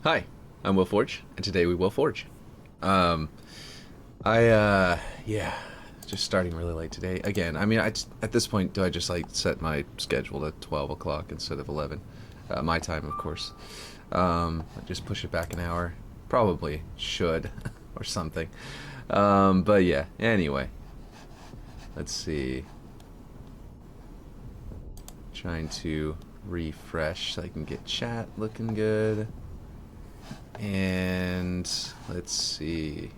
Hi, I'm Will Forge, and today we will forge. Um, yeah, just starting really late today. Again, I mean, at this point, do I just like set my schedule to 12 o'clock instead of 11? My time, of course. I just push it back an hour. Probably should, or something. But yeah, anyway. Let's see. Trying to refresh so I can get chat looking good. And let's see.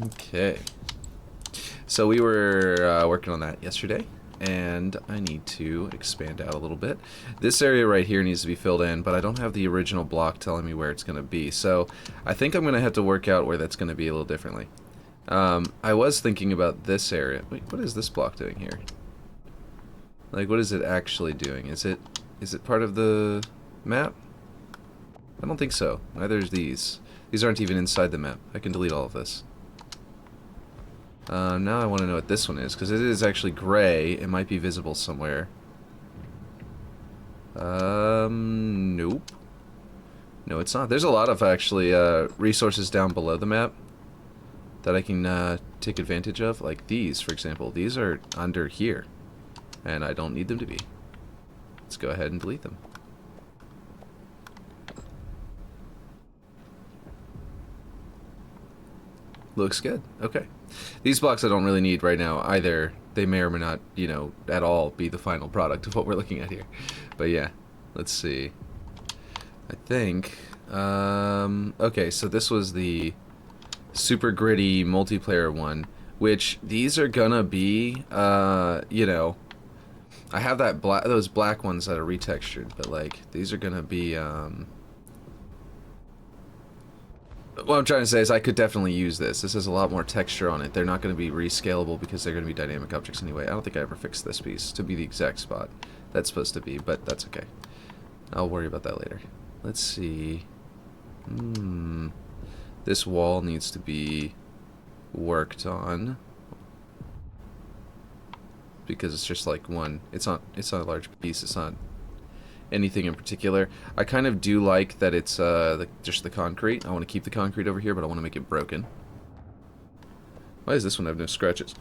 Okay. So we were working on that yesterday, and I need to expand out a little bit. This area right here needs to be filled in, but I don't have the original block telling me where it's going to be. So I think I'm going to have to work out where that's going to be a little differently. I was thinking about this area. Wait, what is this block doing here? Like, what is it actually doing? Is it part of the map? I don't think so. Neither is these. These aren't even inside the map. I can delete all of this. Now I want to know what this one is, because it is actually gray. It might be visible somewhere. Nope. No, it's not. There's a lot of, actually, resources down below the map that I can take advantage of. Like these, for example. These are under here, and I don't need them to be. Let's go ahead and delete them. Looks good. Okay. These blocks I don't really need right now either. They may or may not, you know, at all be the final product of what we're looking at here. But yeah, let's see. I think, okay, so this was the super gritty multiplayer one, which these are gonna be, you know, I have that those black ones that are retextured, but like, these are gonna be, what I'm trying to say is I could definitely use this. This has a lot more texture on it. They're not going to be rescalable because they're going to be dynamic objects anyway. I don't think I ever fixed this piece to be the exact spot that's supposed to be, but that's okay. I'll worry about that later. Let's see. This wall needs to be worked on because it's just like one. It's not a large piece. It's not anything in particular. I kind of do like that it's just the concrete. I want to keep the concrete over here, but I want to make it broken. Why does this one have no scratches?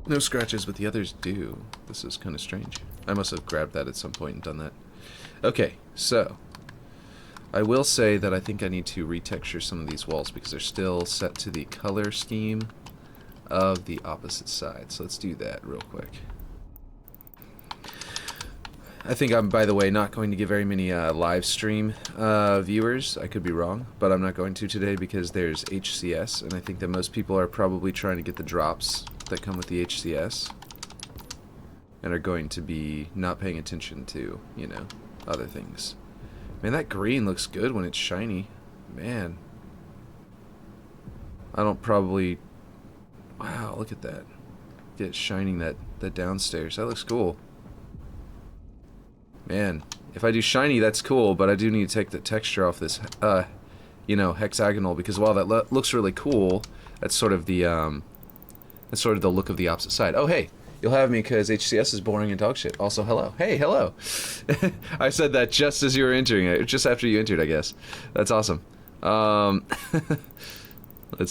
No scratches, but the others do. This is kind of strange. I must have grabbed that at some point and done that. Okay, so I will say that I think I need to retexture some of these walls because they're still set to the color scheme of the opposite side. So let's do that real quick. I think I'm, by the way, not going to get very many live stream viewers. I could be wrong, but I'm not going to today because there's HCS, and I think that most people are probably trying to get the drops that come with the HCS, and are going to be not paying attention to, you know, other things. Man, that green looks good when it's shiny. Man. I don't probably... Wow, look at that. Get shining that downstairs. That looks cool. Man, if I do shiny, that's cool, but I do need to take the texture off this, you know, hexagonal, because while that looks really cool, that's sort of the look of the opposite side. Oh, hey, you'll have me because HCS is boring and dog shit. Also, hello. Hey, hello. I said that just as you were entering it, just after you entered, I guess. That's awesome. Let's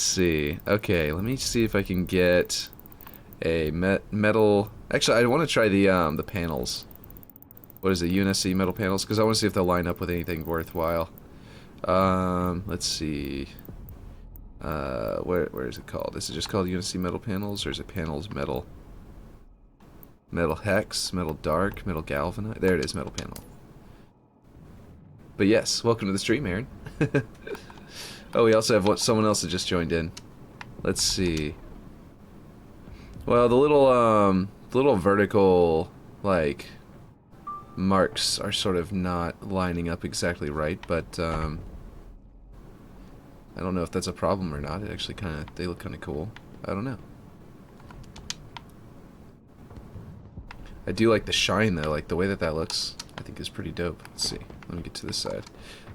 see. Okay, let me see if I can get a metal... Actually, I want to try the panels. What is it, UNSC metal panels? Because I want to see if they'll line up with anything worthwhile. Let's see. Where is it called? Is it just called UNSC metal panels, or is it panels metal? Metal hex, metal dark, metal galvanite. There it is, metal panel. But yes, welcome to the stream, Aaron. Oh, we also have someone else that just joined in. Let's see. Well, the little vertical, like, marks are sort of not lining up exactly right, but I don't know if that's a problem or not. It actually they look kind of cool. I don't know. I do like the shine though, like the way that looks, I think is pretty dope. Let's see. Let me get to this side.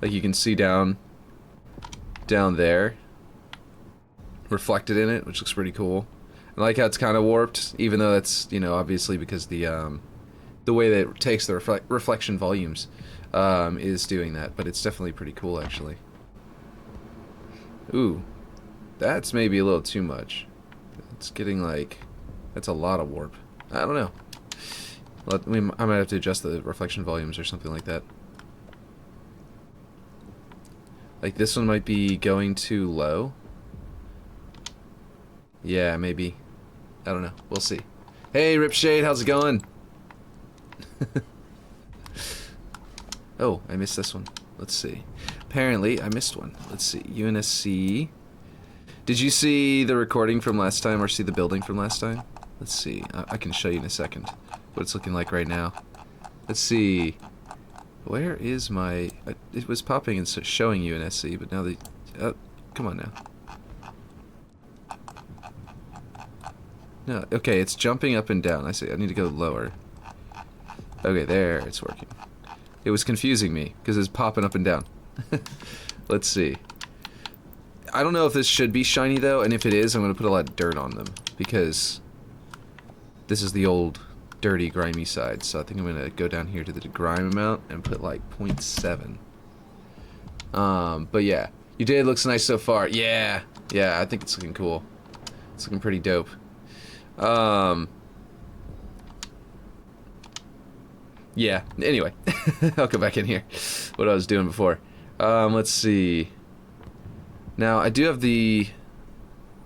Like you can see down there, reflected in it, which looks pretty cool. I like how it's kind of warped, even though that's, you know, obviously because the way that it takes the reflection volumes. is doing that, but it's definitely pretty cool, actually. Ooh, that's maybe a little too much. It's getting like, that's a lot of warp. I don't know. I might have to adjust the reflection volumes or something like that. Like this one might be going too low. Yeah, maybe. I don't know. We'll see. Hey, Ripshade, how's it going? Oh, I missed this one. Let's see. Apparently, I missed one. Let's see. UNSC. Did you see the recording from last time or see the building from last time? Let's see. I can show you in a second what it's looking like right now. Let's see. Where is my... it was popping and showing UNSC, but now the... come on now. No, okay, it's jumping up and down. I see. I need to go lower. Okay, there, it's working. It was confusing me, because it's popping up and down. Let's see. I don't know if this should be shiny, though, and if it is, I'm going to put a lot of dirt on them, because this is the old, dirty, grimy side, so I think I'm going to go down here to the grime amount and put, like, 0.7. But yeah. Your day looks nice so far. Yeah, I think it's looking cool. It's looking pretty dope. Yeah, anyway. I'll go back in here. What I was doing before. Let's see. Now, I do have the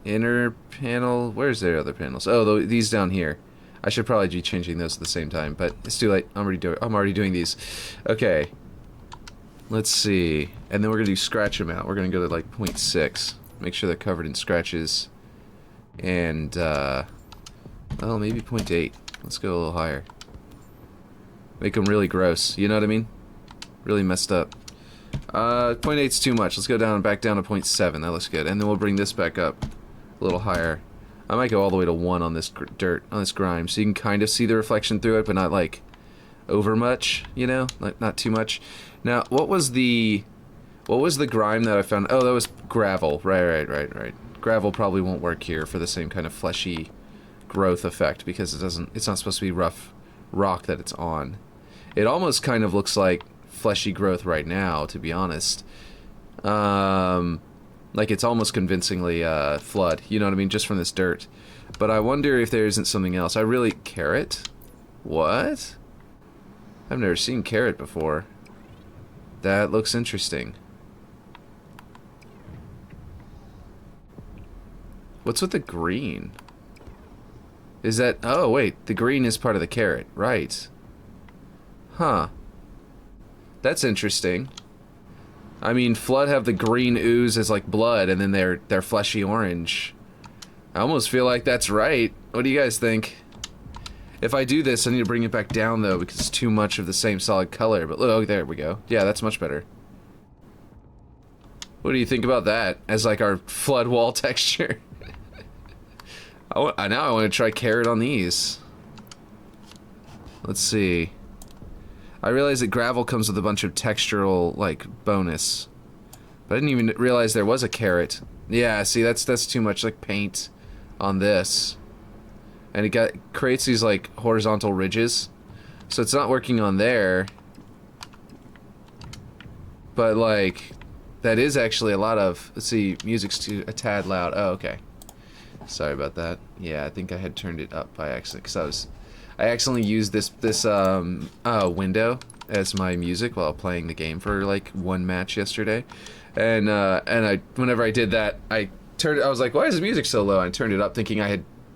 inner panel. Where's their other panels? Oh, these down here. I should probably be changing those at the same time, but it's too late. I'm already doing these. Okay. Let's see. And then we're going to do scratch amount. We're going to go to like 0.6. Make sure they're covered in scratches. And, well, maybe 0.8. Let's go a little higher. Make them really gross, you know what I mean? Really messed up. 0.8's too much. Let's go back down to 0.7. That looks good. And then we'll bring this back up a little higher. I might go all the way to 1 on this dirt, on this grime, so you can kind of see the reflection through it, but not like over much, you know? Like not too much. Now, what was the grime that I found? Oh, that was gravel. Right. Gravel probably won't work here for the same kind of fleshy growth effect because it's not supposed to be rough rock that it's on. It almost kind of looks like fleshy growth right now, to be honest. Like it's almost convincingly flood, you know what I mean, just from this dirt. But I wonder if there isn't something else. Carrot? What? I've never seen carrot before. That looks interesting. What's with the green? Is that... oh, wait. The green is part of the carrot. Right. Huh. That's interesting. I mean, flood have the green ooze as, like, blood, and then they're fleshy orange. I almost feel like that's right. What do you guys think? If I do this, I need to bring it back down, though, because it's too much of the same solid color. But, look, oh, there we go. Yeah, that's much better. What do you think about that as, like, our flood wall texture? Now I want to try carrot on these. Let's see. I realize that gravel comes with a bunch of textural, like, bonus. But I didn't even realize there was a carrot. Yeah, see, that's too much, like, paint on this. And it creates these, like, horizontal ridges. So it's not working on there. But, like, that is actually a lot of... let's see, music's a tad loud. Oh, okay. Sorry about that. Yeah, I think I had turned it up by accident because I accidentally used this window as my music while playing the game for like one match yesterday, and whenever I did that, I was like, why is the music so low? I turned it up thinking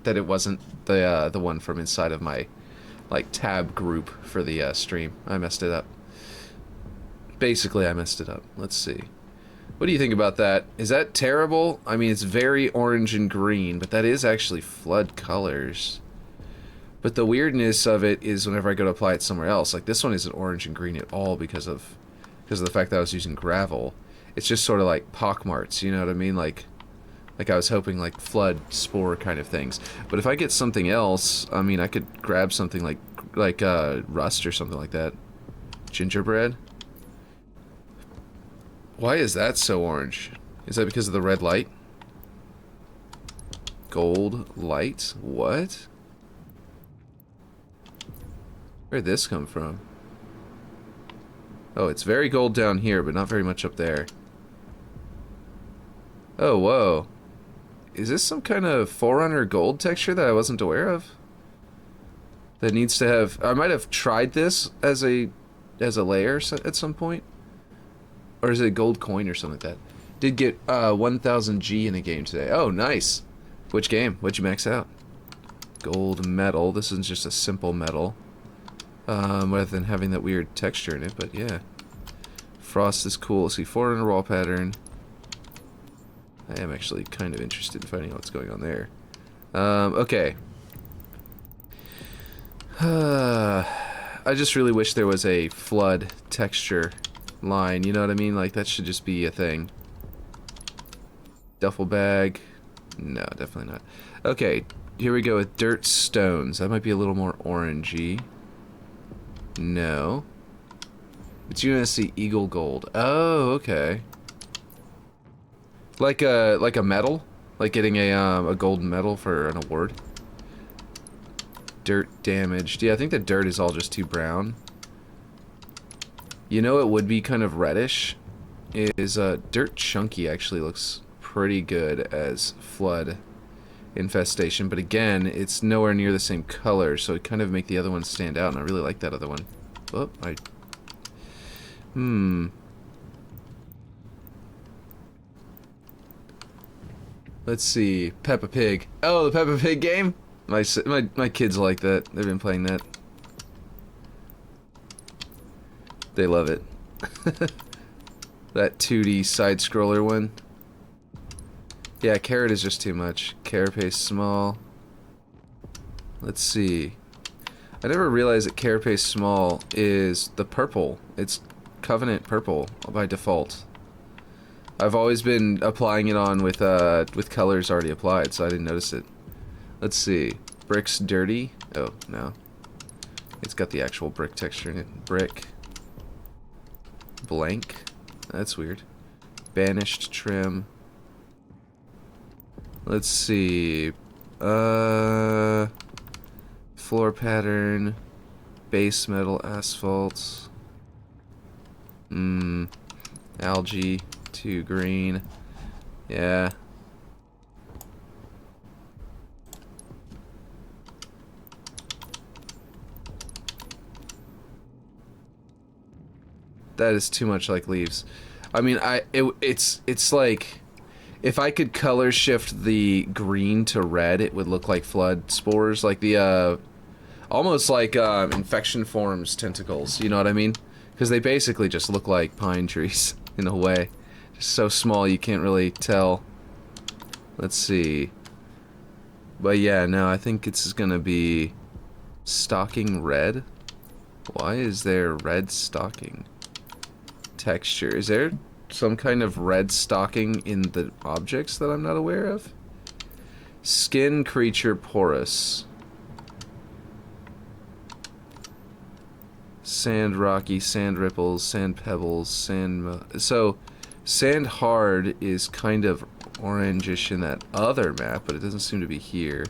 that it wasn't the one from inside of my like tab group for the stream. I messed it up. Basically, I messed it up. Let's see. What do you think about that? Is that terrible? I mean, it's very orange and green, but that is actually flood colors. But the weirdness of it is whenever I go to apply it somewhere else, like this one isn't orange and green at all because of the fact that I was using gravel. It's just sort of like pockmarks, you know what I mean? Like I was hoping like flood spore kind of things. But if I get something else, I mean, I could grab something like rust or something like that. Gingerbread. Why is that so orange? Is that because of the red light? Gold light? What? Where'd this come from? Oh, it's very gold down here, but not very much up there. Oh, whoa. Is this some kind of Forerunner gold texture that I wasn't aware of? That needs to have... I might have tried this as a layer at some point. Or is it a gold coin or something like that? Did get 1000 G in a game today. Oh, nice. Which game? What'd you max out? Gold metal. This is just a simple metal. Rather than having that weird texture in it, but yeah. Frost is cool. See, Forerunner wall pattern. I am actually kind of interested in finding out what's going on there. Okay. I just really wish there was a flood texture line, you know what I mean? Like, that should just be a thing. Duffel bag. No, definitely not. Okay, here we go with dirt stones. That might be a little more orangey. No. It's UNSC Eagle Gold. Oh, okay. Like a medal? Like getting a golden medal for an award? Dirt damaged. Yeah, I think the dirt is all just too brown. You know it would be kind of reddish? Is dirt chunky actually looks pretty good as flood infestation, but again, it's nowhere near the same color, so it kind of make the other one stand out, and I really like that other one. Oh, Let's see. Peppa Pig. Oh, the Peppa Pig game? My kids like that. They've been playing that. They love it. That 2D side-scroller one. Yeah, carrot is just too much. Carapace small. Let's see. I never realized that carapace small is the purple. It's Covenant purple by default. I've always been applying it on with colors already applied, so I didn't notice it. Let's see. Brick's dirty. Oh, no. It's got the actual brick texture in it. Brick. Blank. That's weird. Banished trim. Let's see. Floor pattern. Base metal asphalt. Algae. 2 green. Yeah. That is too much like leaves. I mean, it's like if I could color shift the green to red, it would look like flood spores, like the almost like infection forms tentacles. You know what I mean? Because they basically just look like pine trees in a way. Just so small you can't really tell. Let's see. But yeah, no, I think it's gonna be stocking red. Why is there red stocking texture? Is there some kind of red stocking in the objects that I'm not aware of? Skin creature porous. Sand rocky, sand ripples, sand pebbles, sand... So, sand hard is kind of orangish in that other map, but it doesn't seem to be here.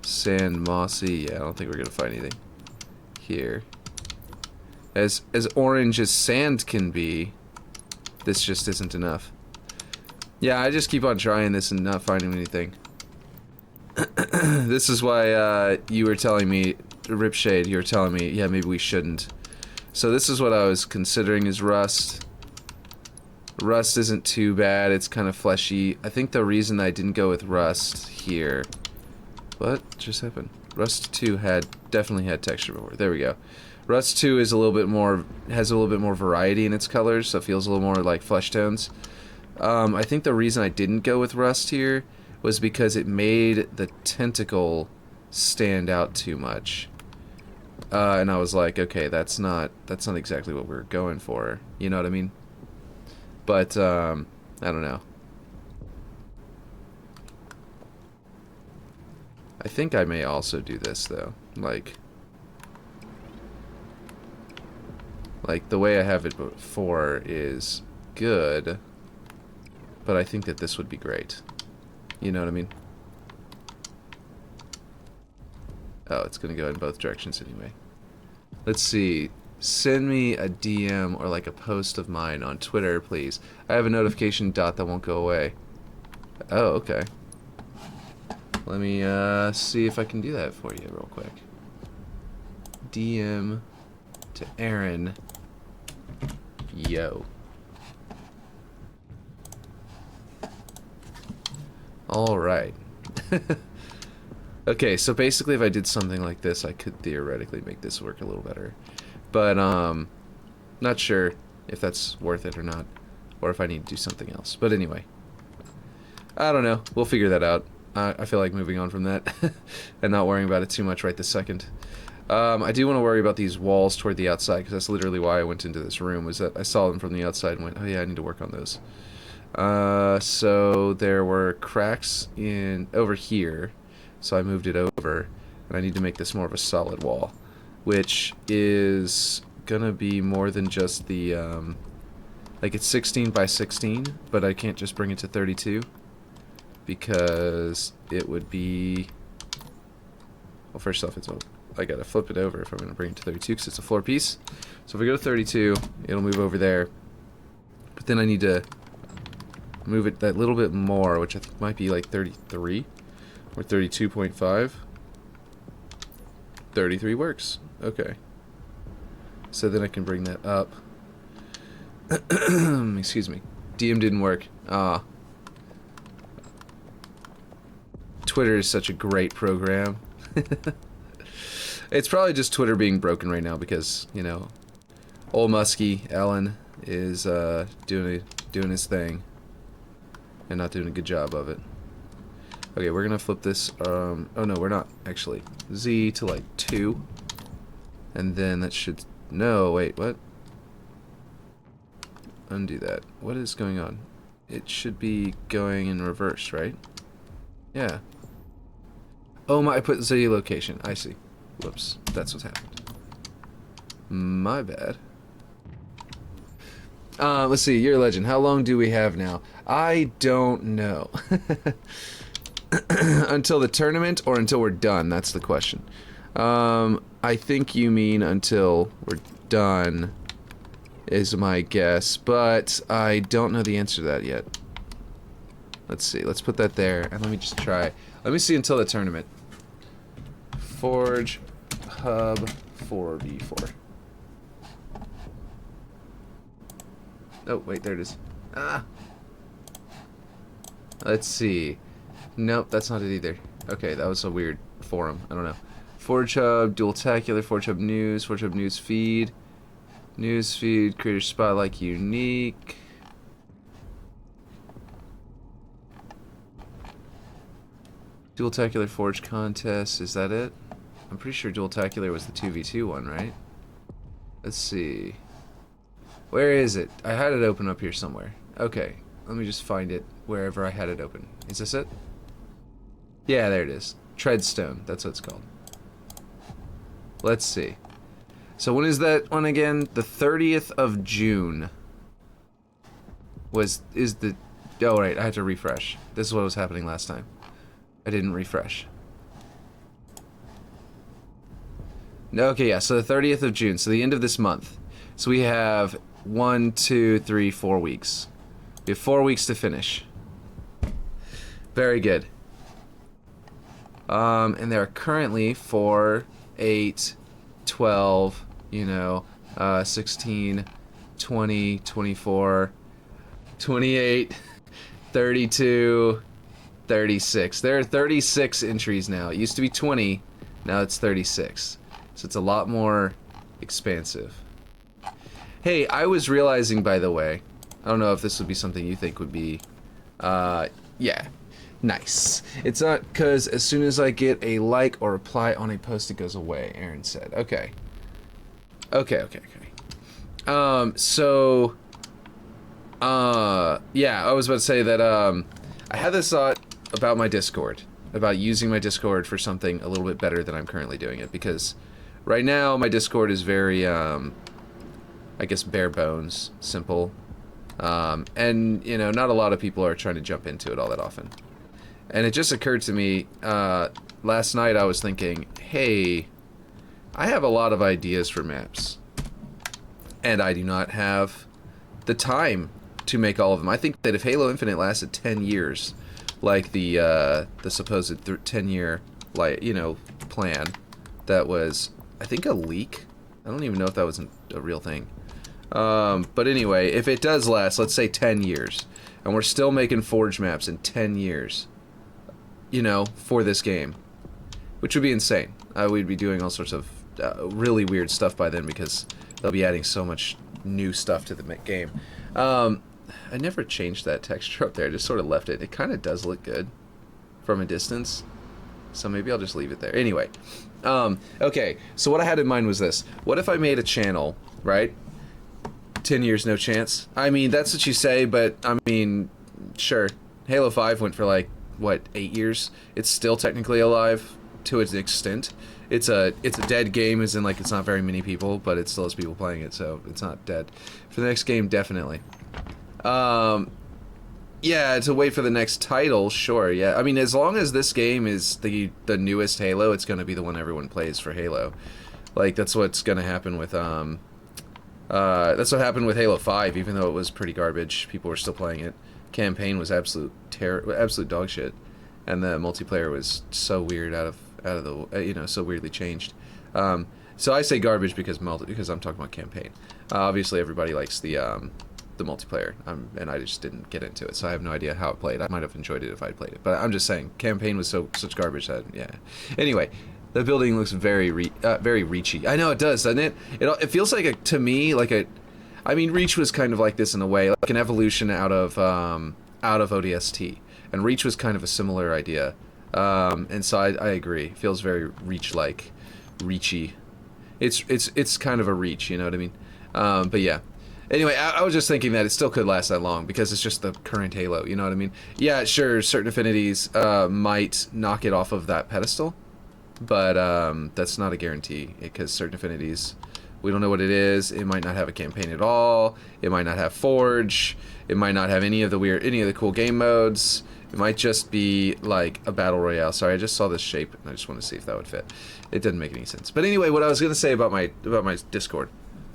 Sand mossy, yeah, I don't think we're gonna find anything here. As orange as sand can be, this just isn't enough. Yeah, I just keep on trying this and not finding anything. This is why you were telling me, Ripshade, you were telling me, yeah, maybe we shouldn't. So this is what I was considering is rust. Rust isn't too bad, it's kind of fleshy. I think the reason I didn't go with rust here... What just happened? Rust 2 definitely had texture before. There we go. Rust 2 is a little bit more, has a little bit more variety in its colors, so it feels a little more like flesh tones. I think the reason I didn't go with rust here was because it made the tentacle stand out too much. And I was like, okay, that's not exactly what we're going for. You know what I mean? But, I don't know. I think I may also do this, though. Like the way I have it before is good, but I think that this would be great. You know what I mean? Oh, it's gonna go in both directions anyway. Let's see. Send me a DM or like a post of mine on Twitter, please. I have a notification dot that won't go away. Oh, okay. Let me see if I can do that for you real quick. DM to Aaron. Yo. Alright. Okay, so basically if I did something like this, I could theoretically make this work a little better. But, not sure if that's worth it or not. Or if I need to do something else. But anyway. I don't know. We'll figure that out. I feel like moving on from that. And not worrying about it too much right this second. I do want to worry about these walls toward the outside, because that's literally why I went into this room, was that I saw them from the outside and went, oh yeah, I need to work on those. So there were cracks in over here, so I moved it over, and I need to make this more of a solid wall, which is gonna be more than just the, like it's 16 by 16, but I can't just bring it to 32, because it would be, well, first off, I gotta flip it over if I'm gonna bring it to 32, because it's a floor piece. So if we go to 32, it'll move over there, but then I need to move it that little bit more, which I think might be like 33 or 32.5. 33 works. Okay. So then I can bring that up. Excuse me. DM didn't work. Twitter is such a great program. It's probably just Twitter being broken right now because, you know, old Muskie, Ellen, is doing his thing. And not doing a good job of it. Okay, we're gonna flip this, oh no, we're not, actually. Z to like 2. And then that should, no, wait, what? Undo that. What is going on? It should be going in reverse, right? Yeah. Oh my, I put Z location, I see. Whoops, that's what's happened. My bad. Let's see, you're a legend. How long do we have now? I don't know. Until the tournament or until we're done? That's the question. I think you mean until we're done is my guess, but I don't know the answer to that yet. Let's see, let's put that there, and let me just try. Let me see until the tournament. Forgehub 4v4. Oh, wait, there it is. Ah! Let's see. Nope, that's not it either. Okay, that was a weird forum. I don't know. Forgehub, Dualtacular, Forgehub News Feed. News Feed, Creator Spotlight Unique. Dualtacular Forge Contest, is that it? I'm pretty sure Dualtacular was the 2v2 one, right? Let's see. Where is it? I had it open up here somewhere. Okay, let me just find it wherever I had it open. Is this it? Yeah, there it is. Treadstone, that's what it's called. Let's see. So when is that one again? The 30th of June. Oh right, I had to refresh. This is what was happening last time. I didn't refresh. No, okay, yeah, so the 30th of June, so the end of this month. So we have 1, 2, 3, 4 weeks. We have 4 weeks to finish. Very good. And there are currently 4, 8, 12, 16, 20, 24, 28, 32, 36. There are 36 entries now. It used to be 20, now it's 36. So it's a lot more expansive. Hey, I was realizing, by the way, I don't know if this would be something you think would be, yeah, nice. It's not because as soon as I get a like or reply on a post, it goes away, Aaron said. Okay. Okay. Yeah, I was about to say that, I had this thought about my Discord, about using my Discord for something a little bit better than I'm currently doing it, because right now my Discord is very, I guess, bare bones, simple, and, not a lot of people are trying to jump into it all that often. And it just occurred to me, last night I was thinking, hey, I have a lot of ideas for maps. and I do not have the time to make all of them. I think that if Halo Infinite lasted 10 years, like the supposed 10-year, like, you know, plan, that was, I think, a leak. I don't even know if that was a real thing. But anyway, if it does last, let's say 10 years, and we're still making Forge maps in 10 years, you know, for this game, which would be insane. We'd be doing all sorts of really weird stuff by then, because they'll be adding so much new stuff to the game. I never changed that texture up there, I just sort of left it. It kind of does look good from a distance, so maybe I'll just leave it there. Anyway, okay, so what I had in mind was this. What if I made a channel, right? 10 years, no chance. I mean, that's what you say, but, I mean, sure. Halo 5 went for, like, what, 8 years? It's still technically alive to its extent. It's a dead game, as in, like, it's not very many people, but it still has people playing it, so it's not dead. For the next game, definitely. Yeah, to wait for the next title, sure, yeah. I mean, as long as this game is the newest Halo, it's gonna be the one everyone plays for Halo. Like, that's what's gonna happen with, that's what happened with Halo 5, even though it was pretty garbage. People were still playing it. Campaign was absolute dog shit, and the multiplayer was so weird out of the you know, so weirdly changed. So I say garbage because I'm talking about campaign. Obviously, everybody likes the multiplayer, and I just didn't get into it, so I have no idea how it played. I might have enjoyed it if I'd played it, but I'm just saying campaign was such garbage that, yeah. Anyway. The building looks very Reachy. I know it does, doesn't it? It feels like to me like I mean, Reach was kind of like this in a way, like an evolution out of ODST, and Reach was kind of a similar idea. And so I agree. It feels very Reach-like, Reachy. It's kind of a Reach, you know what I mean? But yeah. Anyway, I was just thinking that it still could last that long because it's just the current Halo, you know what I mean? Yeah, sure, certain affinities might knock it off of that pedestal. But that's not a guarantee, because certain affinities, we don't know what it is. It might not have a campaign at all. It might not have Forge. It might not have any of the cool game modes. It might just be like a battle royale. Sorry, I just saw this shape and I just want to see if that would fit. It didn't make any sense. But anyway, what I was gonna say about my Discord.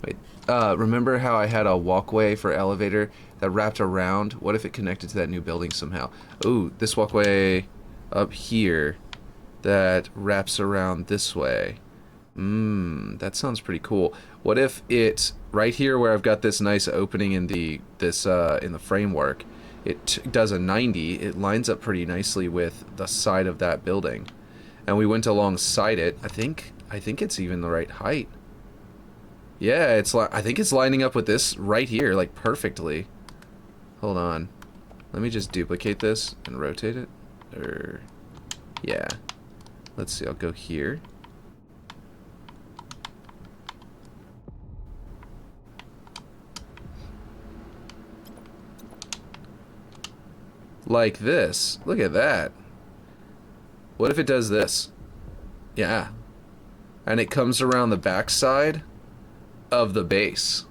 Wait, remember how I had a walkway for elevator that wrapped around? What if it connected to that new building somehow? Ooh, this walkway up here that wraps around this way. That sounds pretty cool. What if it right here where I've got this nice opening in the framework, it does a 90. It lines up pretty nicely with the side of that building, and we went alongside it. I think it's even the right height. Yeah, I think it's lining up with this right here, like perfectly. Hold on, let me just duplicate this and rotate it. Yeah. Let's see, I'll go here. Like this. Look at that. What if it does this? Yeah. And it comes around the backside of the base.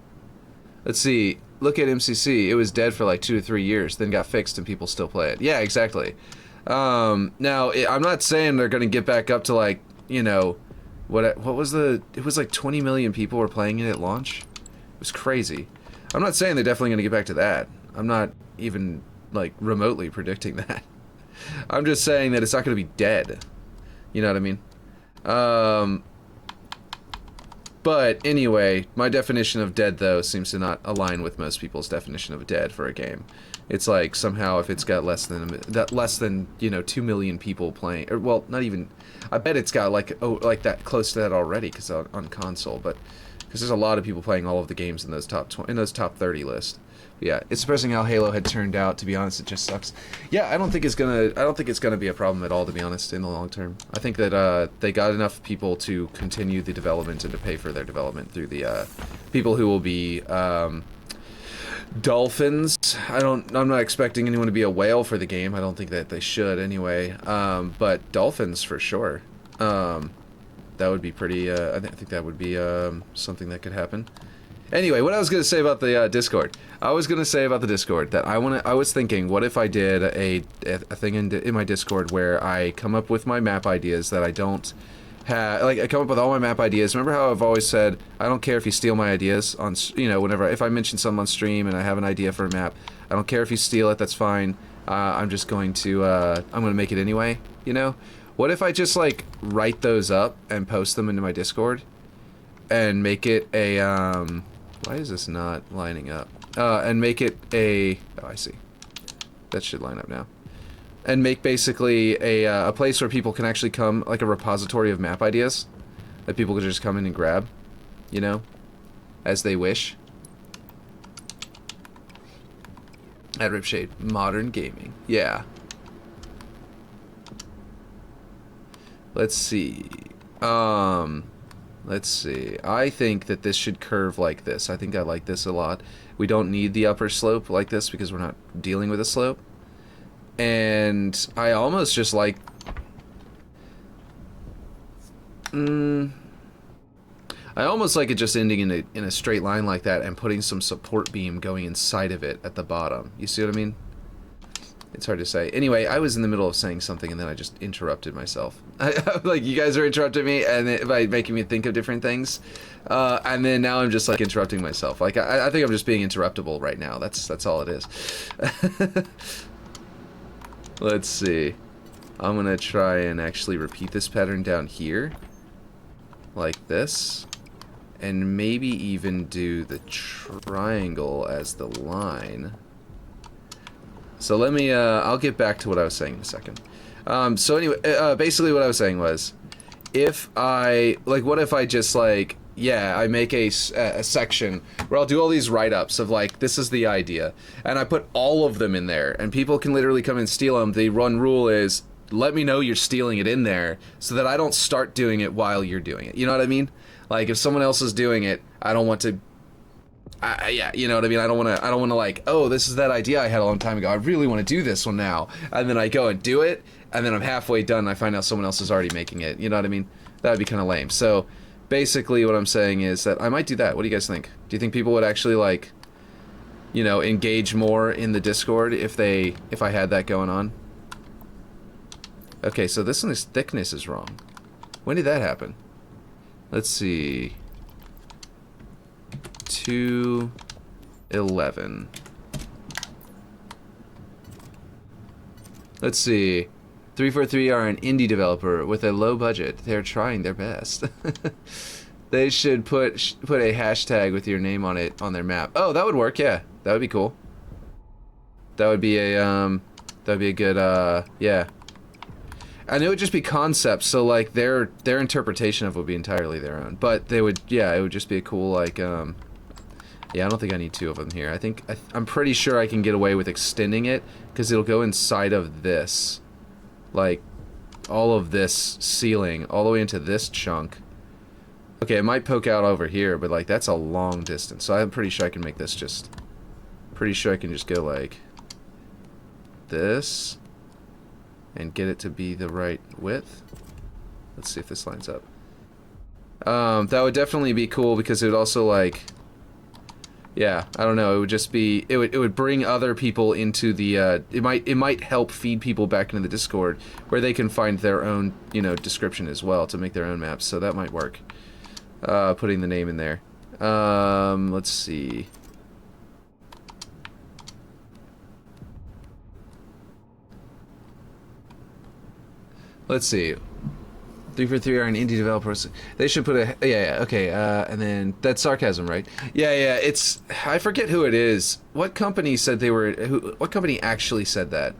Let's see. Look at MCC. It was dead for like 2 to 3 years, then got fixed and people still play it. Yeah, exactly. Now, I'm not saying they're going to get back up to, like, you know, what was it was like 20 million people were playing it at launch. It was crazy. I'm not saying they're definitely going to get back to that. I'm not even, like, remotely predicting that. I'm just saying that it's not going to be dead. You know what I mean? But anyway, my definition of dead, though, seems to not align with most people's definition of dead for a game. It's like somehow if it's got less than you know 2 million people playing, or well, not even. I bet it's got like that, close to that already, because on console, but because there's a lot of people playing all of the games in those top 30 lists. Yeah, it's surprising how Halo had turned out. To be honest, it just sucks. Yeah, I don't think it's gonna be a problem at all, to be honest, in the long term. I think that they got enough people to continue the development and to pay for their development through the people who will be dolphins. I'm not expecting anyone to be a whale for the game. I don't think that they should anyway. But dolphins for sure. That would be pretty. I think that would be something that could happen. Anyway, what I was going to say about the Discord. I was going to say about the Discord that I was thinking, what if I did a thing in my Discord where I come up with my map ideas that I don't like I come up with all my map ideas. Remember how I've always said I don't care if you steal my ideas on, you know, whenever if I mention something on stream and I have an idea for a map, I don't care if you steal it. That's fine. I'm just going to I'm gonna make it anyway. You know, what if I just like write those up and post them into my Discord and make it a why is this not lining up? And make it a oh I see, that should line up now. And make basically a place where people can actually come, like a repository of map ideas that people could just come in and grab, you know, as they wish. At Ripshade, modern gaming, yeah. Let's see. Let's see. I think that this should curve like this. I think I like this a lot. We don't need the upper slope like this because we're not dealing with a slope. And I almost just like I almost like it just ending in a straight line like that and putting some support beam going inside of it at the bottom. You see what I mean? It's hard to say. Anyway, I was in the middle of saying something and then I just interrupted myself. Like, you guys are interrupting me and by making me think of different things. And then now I'm just like interrupting myself. Like, I think I'm just being interruptible right now. That's all it is. Let's see. I'm gonna try and actually repeat this pattern down here. Like this. And maybe even do the triangle as the line. So let me, I'll get back to what I was saying in a second. So anyway, basically what I was saying was, if I, like, what if I just, like, yeah, I make a section where I'll do all these write-ups of, like, this is the idea, and I put all of them in there, and people can literally come and steal them. The one rule is, let me know you're stealing it in there, so that I don't start doing it while you're doing it. You know what I mean? Like, if someone else is doing it, I don't want to... yeah, you know what I mean? I don't want to like, oh, this is that idea I had a long time ago. I really want to do this one now. And then I go and do it, and then I'm halfway done and I find out someone else is already making it. You know what I mean? That would be kind of lame. So, basically what I'm saying is that I might do that. What do you guys think? Do you think people would actually, like, you know, engage more in the Discord if I had that going on? Okay, so this one's thickness is wrong. When did that happen? Let's see... 211. Let's see. 343 are an indie developer with a low budget. They're trying their best. They should put a hashtag with your name on it on their map. Oh, that would work. Yeah, that would be cool. That would be a good yeah. And it would just be concepts, so like their interpretation of it would be entirely their own. But they would, yeah, it would just be a cool like yeah, I don't think I need two of them here. I'm pretty sure I can get away with extending it because it'll go inside of this, like all of this ceiling all the way into this chunk. Okay, it might poke out over here, but like that's a long distance. So I'm pretty sure I can make this just, pretty sure I can just go like this and get it to be the right width. Let's see if this lines up. That would definitely be cool because it would also like, yeah, I don't know, it would just be, it would bring other people into the, it might help feed people back into the Discord where they can find their own, you know, description as well to make their own maps, so that might work. Putting the name in there. Let's see. Let's see. 343 are an indie developers. They should put a yeah okay and then that's sarcasm, right? Yeah, it's, I forget who it is. What company said they were, what company actually said that?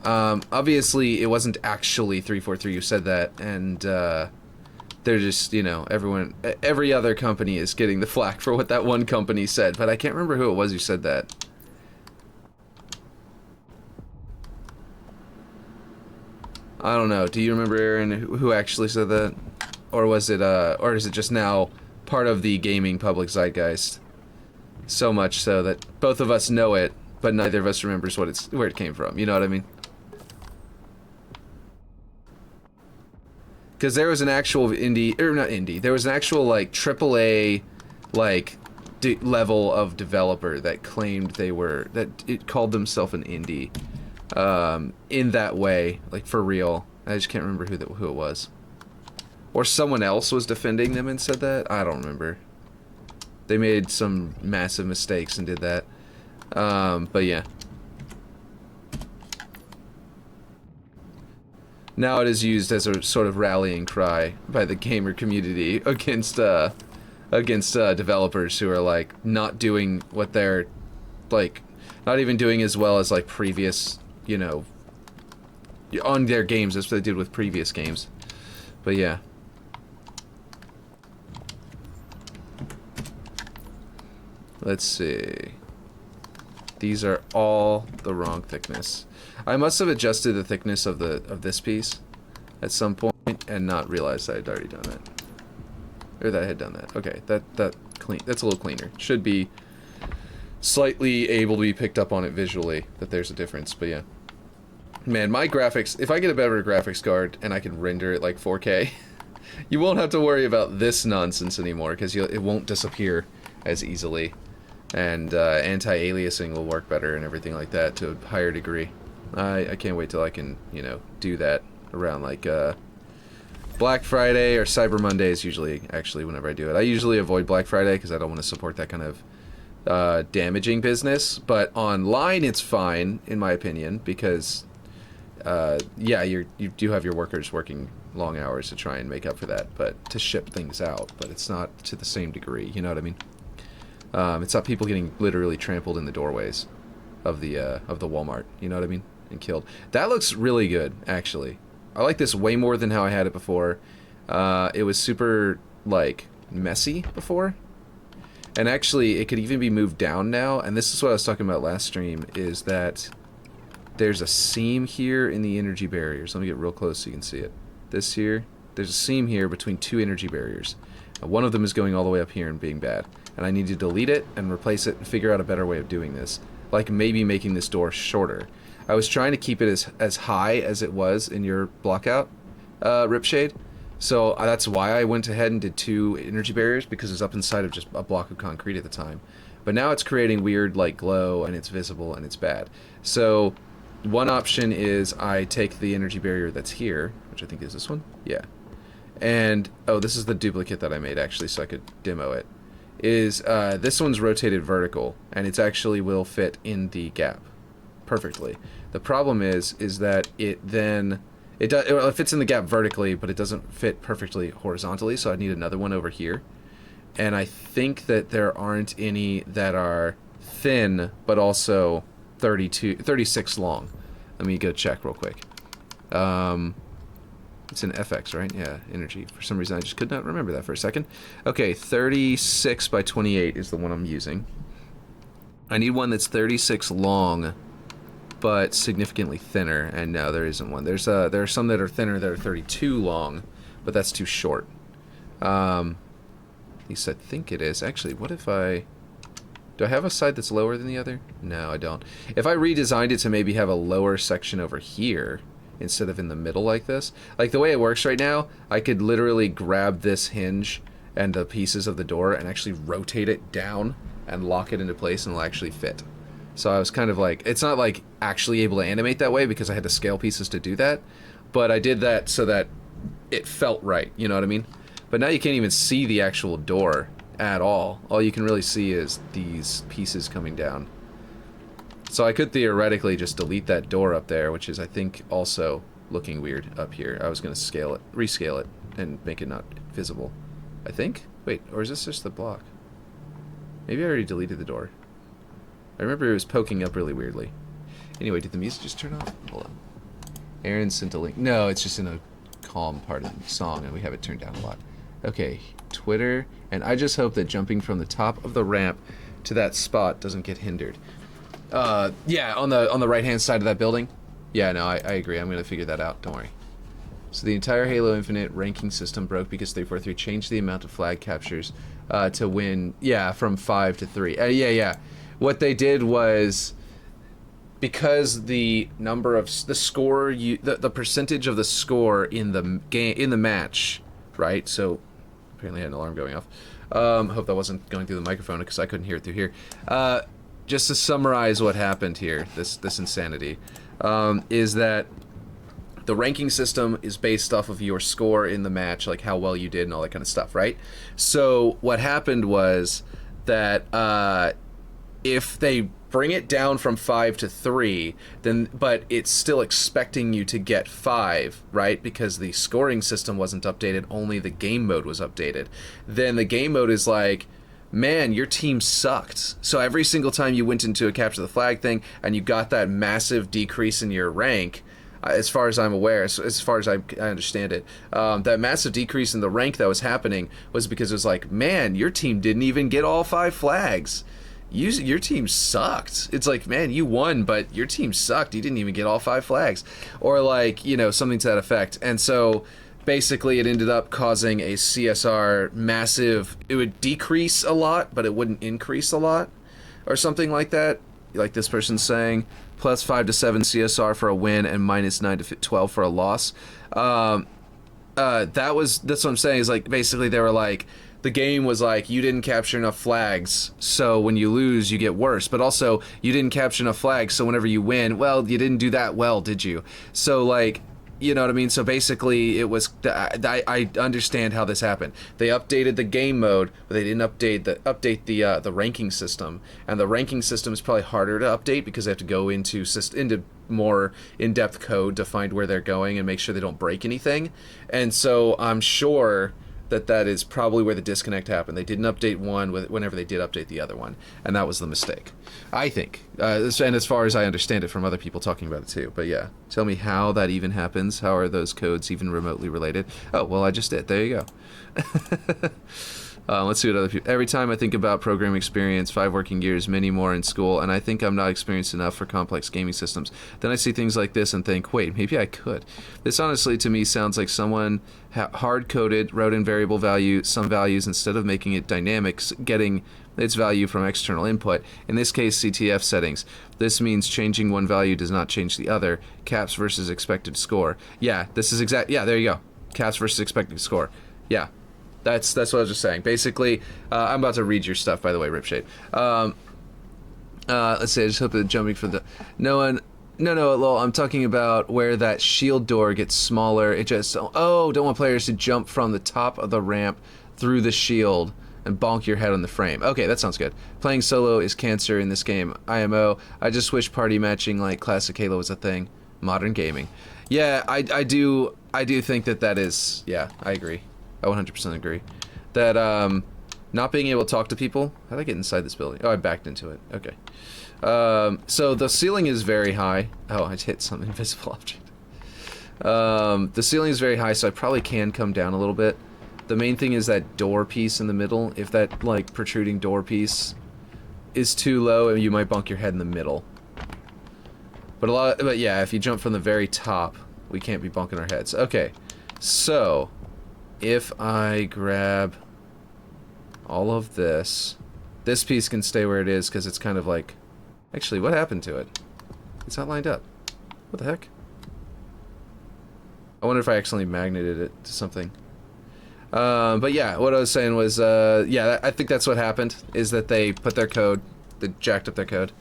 Obviously it wasn't actually 343 who said that, and they're just, you know, every other company is getting the flack for what that one company said, but I can't remember who it was who said that. I don't know. Do you remember, Aaron, who actually said that? Or was it, or is it just now part of the gaming public zeitgeist? So much so that both of us know it, but neither of us remembers where it came from. You know what I mean? Because there was an actual indie, or not indie, there was an actual, like, AAA, like, level of developer that claimed they were, that it called themselves an indie. In that way, like for real. I just can't remember who it was. Or someone else was defending them and said that. I don't remember. They made some massive mistakes and did that. But yeah. Now it is used as a sort of rallying cry by the gamer community against developers who are like not doing what they're like, not even doing as well as like previous, you know, on their games as they did with previous games. But yeah. Let's see. These are all the wrong thickness. I must have adjusted the thickness of this piece at some point and not realized I had already done that. Or that I had done that. Okay, that's a little cleaner. Should be slightly able to be picked up on it visually that there's a difference, but yeah. Man, my graphics, if I get a better graphics card and I can render it like 4K, you won't have to worry about this nonsense anymore because it won't disappear as easily. And anti-aliasing will work better and everything like that to a higher degree. I can't wait till I can, you know, do that around like Black Friday or Cyber Monday is usually actually whenever I do it. I usually avoid Black Friday because I don't want to support that kind of damaging business. But online it's fine, in my opinion, because yeah, you do have your workers working long hours to try and make up for that, but to ship things out. But it's not to the same degree, you know what I mean? It's not people getting literally trampled in the doorways of the Walmart, you know what I mean, and killed. That looks really good, actually. I like this way more than how I had it before. It was super like messy before, and actually it could even be moved down now. And this is what I was talking about last stream, is that there's a seam here in the energy barriers. Let me get real close so you can see it. This here, there's a seam here between two energy barriers. One of them is going all the way up here and being bad. And I need to delete it and replace it and figure out a better way of doing this. Like maybe making this door shorter. I was trying to keep it as high as it was in your blockout, Ripshade. So that's why I went ahead and did 2 energy barriers, because it's up inside of just a block of concrete at the time. But now it's creating weird like glow and it's visible and it's bad. So one option is I take the energy barrier that's here, which I think is this one. Yeah. And, oh, this is the duplicate that I made actually so I could demo it. Is this one's rotated vertical, and it actually will fit in the gap perfectly. The problem is that it fits in the gap vertically, but it doesn't fit perfectly horizontally, so I need another one over here. And I think that there aren't any that are thin but also 36 long. Let me go check real quick. It's an FX, right? Yeah, energy. For some reason, I just could not remember that for a second. Okay, 36 by 28 is the one I'm using. I need one that's 36 long, but significantly thinner, and no, there isn't one. There are some that are thinner that are 32 long, but that's too short. At least I think it is. Actually, what if I... Do I have a side that's lower than the other? No, I don't. If I redesigned it to maybe have a lower section over here, instead of in the middle like this. Like the way it works right now, I could literally grab this hinge and the pieces of the door and actually rotate it down and lock it into place and it'll actually fit. So I was kind of like, it's not like actually able to animate that way because I had to scale pieces to do that, but I did that so that it felt right, you know what I mean? But now you can't even see the actual door at all. All you can really see is these pieces coming down. So I could theoretically just delete that door up there, which is, I think, also looking weird up here. I was going to scale it, rescale it, and make it not visible. I think? Wait, or is this just the block? Maybe I already deleted the door. I remember it was poking up really weirdly. Anyway, did the music just turn off? Hold on. Aaron sent a link. No, it's just in a calm part of the song, and we have it turned down a lot. Okay, Twitter, and I just hope that jumping from the top of the ramp to that spot doesn't get hindered. Yeah, on the right-hand side of that building. Yeah, no, I agree. I'm going to figure that out. Don't worry. So the entire Halo Infinite ranking system broke because 343 changed the amount of flag captures to win, yeah, from 5 to 3. Yeah. What they did was, because the number of the score, the percentage of the score in the game, in the match, right? So apparently I had an alarm going off. Hope that wasn't going through the microphone because I couldn't hear it through here. Just to summarize what happened here, this insanity, is that the ranking system is based off of your score in the match, like how well you did and all that kind of stuff, right? So what happened was that if they bring it down from 5 to 3, then but it's still expecting you to get 5, right? Because the scoring system wasn't updated, only the game mode was updated. Then the game mode is like, man, your team sucked. So every single time you went into a capture the flag thing and you got that massive decrease in your rank, as far as I'm aware, as far as I understand it, that massive decrease in the rank that was happening was because it was like, man, your team didn't even get all 5 flags. Your team sucked. It's like, man, you won, but your team sucked. You didn't even get all 5 flags. Or like, you know, something to that effect. And so basically it ended up causing a CSR massive, it would decrease a lot, but it wouldn't increase a lot. Or something like that. Like this person's saying, plus 5 to 7 CSR for a win and minus 9 to 12 for a loss. That's what I'm saying, is like, basically they were like, the game was like, you didn't capture enough flags, so when you lose, you get worse. But also, you didn't capture enough flags, so whenever you win, well, you didn't do that well, did you? So, like, you know what I mean? So basically, it was, I understand how this happened. They updated the game mode, but they didn't update the ranking system. And the ranking system is probably harder to update because they have to go into more in-depth code to find where they're going and make sure they don't break anything. And so I'm sure that is probably where the disconnect happened. They didn't update one whenever they did update the other one, and that was the mistake, I think. And as far as I understand it from other people talking about it too. But yeah, tell me how that even happens. How are those codes even remotely related? Oh, well, I just did. There you go. Let's see what other people... Every time I think about programming experience, 5 working years, many more in school, and I think I'm not experienced enough for complex gaming systems, then I see things like this and think, wait, maybe I could. This honestly to me sounds like someone hard-coded, wrote in variable value some values instead of making it dynamic, getting its value from external input, in this case CTF settings. This means changing one value does not change the other. Caps versus expected score. Yeah, this is yeah, there you go. Caps versus expected score. Yeah. That's what I was just saying. Basically, I'm about to read your stuff, by the way, Ripshade. Let's see, I just hope that jumping for the... No, lol, I'm talking about where that shield door gets smaller. It just... Oh, don't want players to jump from the top of the ramp through the shield and bonk your head on the frame. Okay, that sounds good. Playing solo is cancer in this game. IMO. I just wish party matching like classic Halo was a thing. Modern gaming. Yeah, I do think that is... Yeah, I agree. I 100% agree. That, not being able to talk to people... How did I get inside this building? Oh, I backed into it. Okay. So the ceiling is very high. Oh, I hit some invisible object. The ceiling is very high, so I probably can come down a little bit. The main thing is that door piece in the middle. If that, like, protruding door piece is too low, you might bonk your head in the middle. But yeah, if you jump from the very top, we can't be bonking our heads. Okay. So... if I grab all of this piece can stay where it is because it's kind of like... Actually, what happened to it? It's not lined up. What the heck? I wonder if I accidentally magneted it to something. But yeah, what I was saying was, yeah, I think that's what happened, is that they put their code, they jacked up their code.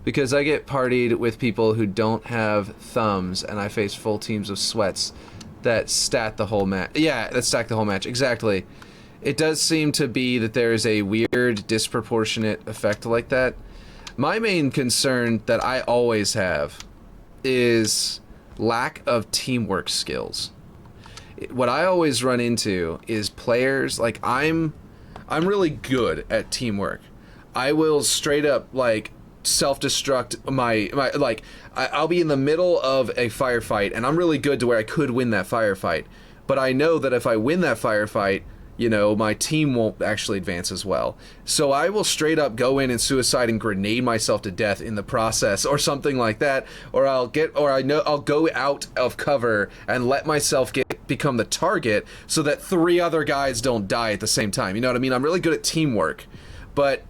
Because I get partied with people who don't have thumbs, and I face full teams of sweats that stat the whole match. Yeah, that stack the whole match. Exactly. It does seem to be that there is a weird, disproportionate effect like that. My main concern that I always have is lack of teamwork skills. What I always run into is players, like, I'm really good at teamwork. I will straight up, like, self-destruct my like, I'll be in the middle of a firefight and I'm really good to where I could win that firefight, but I know that if I win that firefight, you know, my team won't actually advance as well. So I will straight up go in and suicide and grenade myself to death in the process or something like that, or I'll go out of cover and let myself become the target so that 3 other guys don't die at the same time. You know what I mean? I'm really good at teamwork, but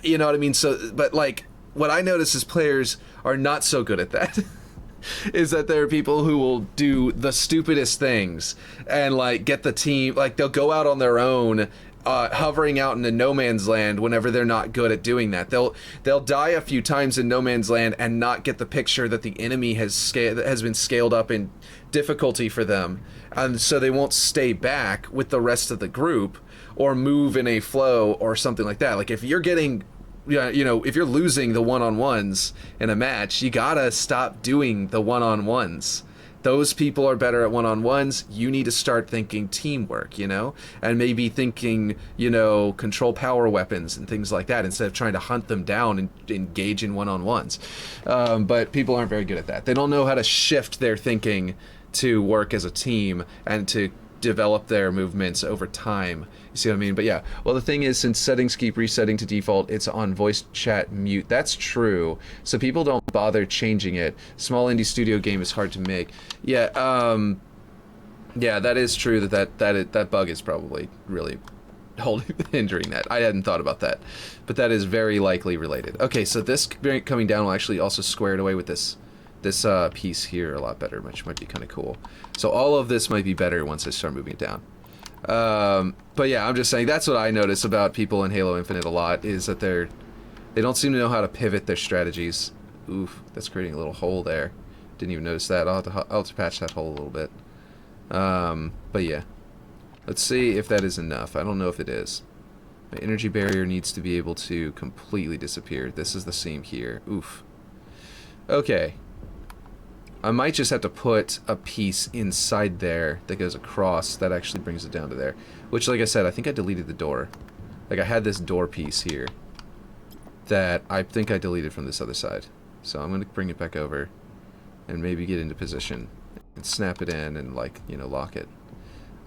you know what I mean? So, but like, what I notice is players are not so good at that. Is that there are people who will do the stupidest things and like get the team, like they'll go out on their own hovering out into no man's land whenever they're not good at doing that. They'll die a few times in no man's land and not get the picture that the enemy has been scaled up in difficulty for them, and so they won't stay back with the rest of the group or move in a flow or something like that. Like if you're getting, you know, if you're losing the one-on-ones in a match, you gotta stop doing the one-on-ones. Those people are better at one-on-ones. You need to start thinking teamwork, you know? And maybe thinking, you know, control power weapons and things like that instead of trying to hunt them down and engage in one-on-ones. But people aren't very good at that. They don't know how to shift their thinking to work as a team and to develop their movements over time. You see what I mean? But yeah, well, the thing is, since settings keep resetting to default, it's on voice chat mute. That's true. So people don't bother changing it. Small indie studio game is hard to make. Yeah, yeah, that is true. That bug is probably really hindering that. I hadn't thought about that, but that is very likely related. Okay, so this variant coming down will actually also square it away with this piece here a lot better, which might be kind of cool. So all of this might be better once I start moving it down. But yeah, I'm just saying that's what I notice about people in Halo Infinite a lot, is that they don't seem to know how to pivot their strategies. Oof, that's creating a little hole there. Didn't even notice that. I'll have to patch that hole a little bit. But yeah, let's see if that is enough. I don't know if it is. My energy barrier needs to be able to completely disappear. This is the seam here. Oof. Okay. I might just have to put a piece inside there that goes across. That actually brings it down to there. Which, like I said, I think I deleted the door. Like, I had this door piece here that I think I deleted from this other side. So I'm going to bring it back over and maybe get into position and snap it in and, like, you know, lock it.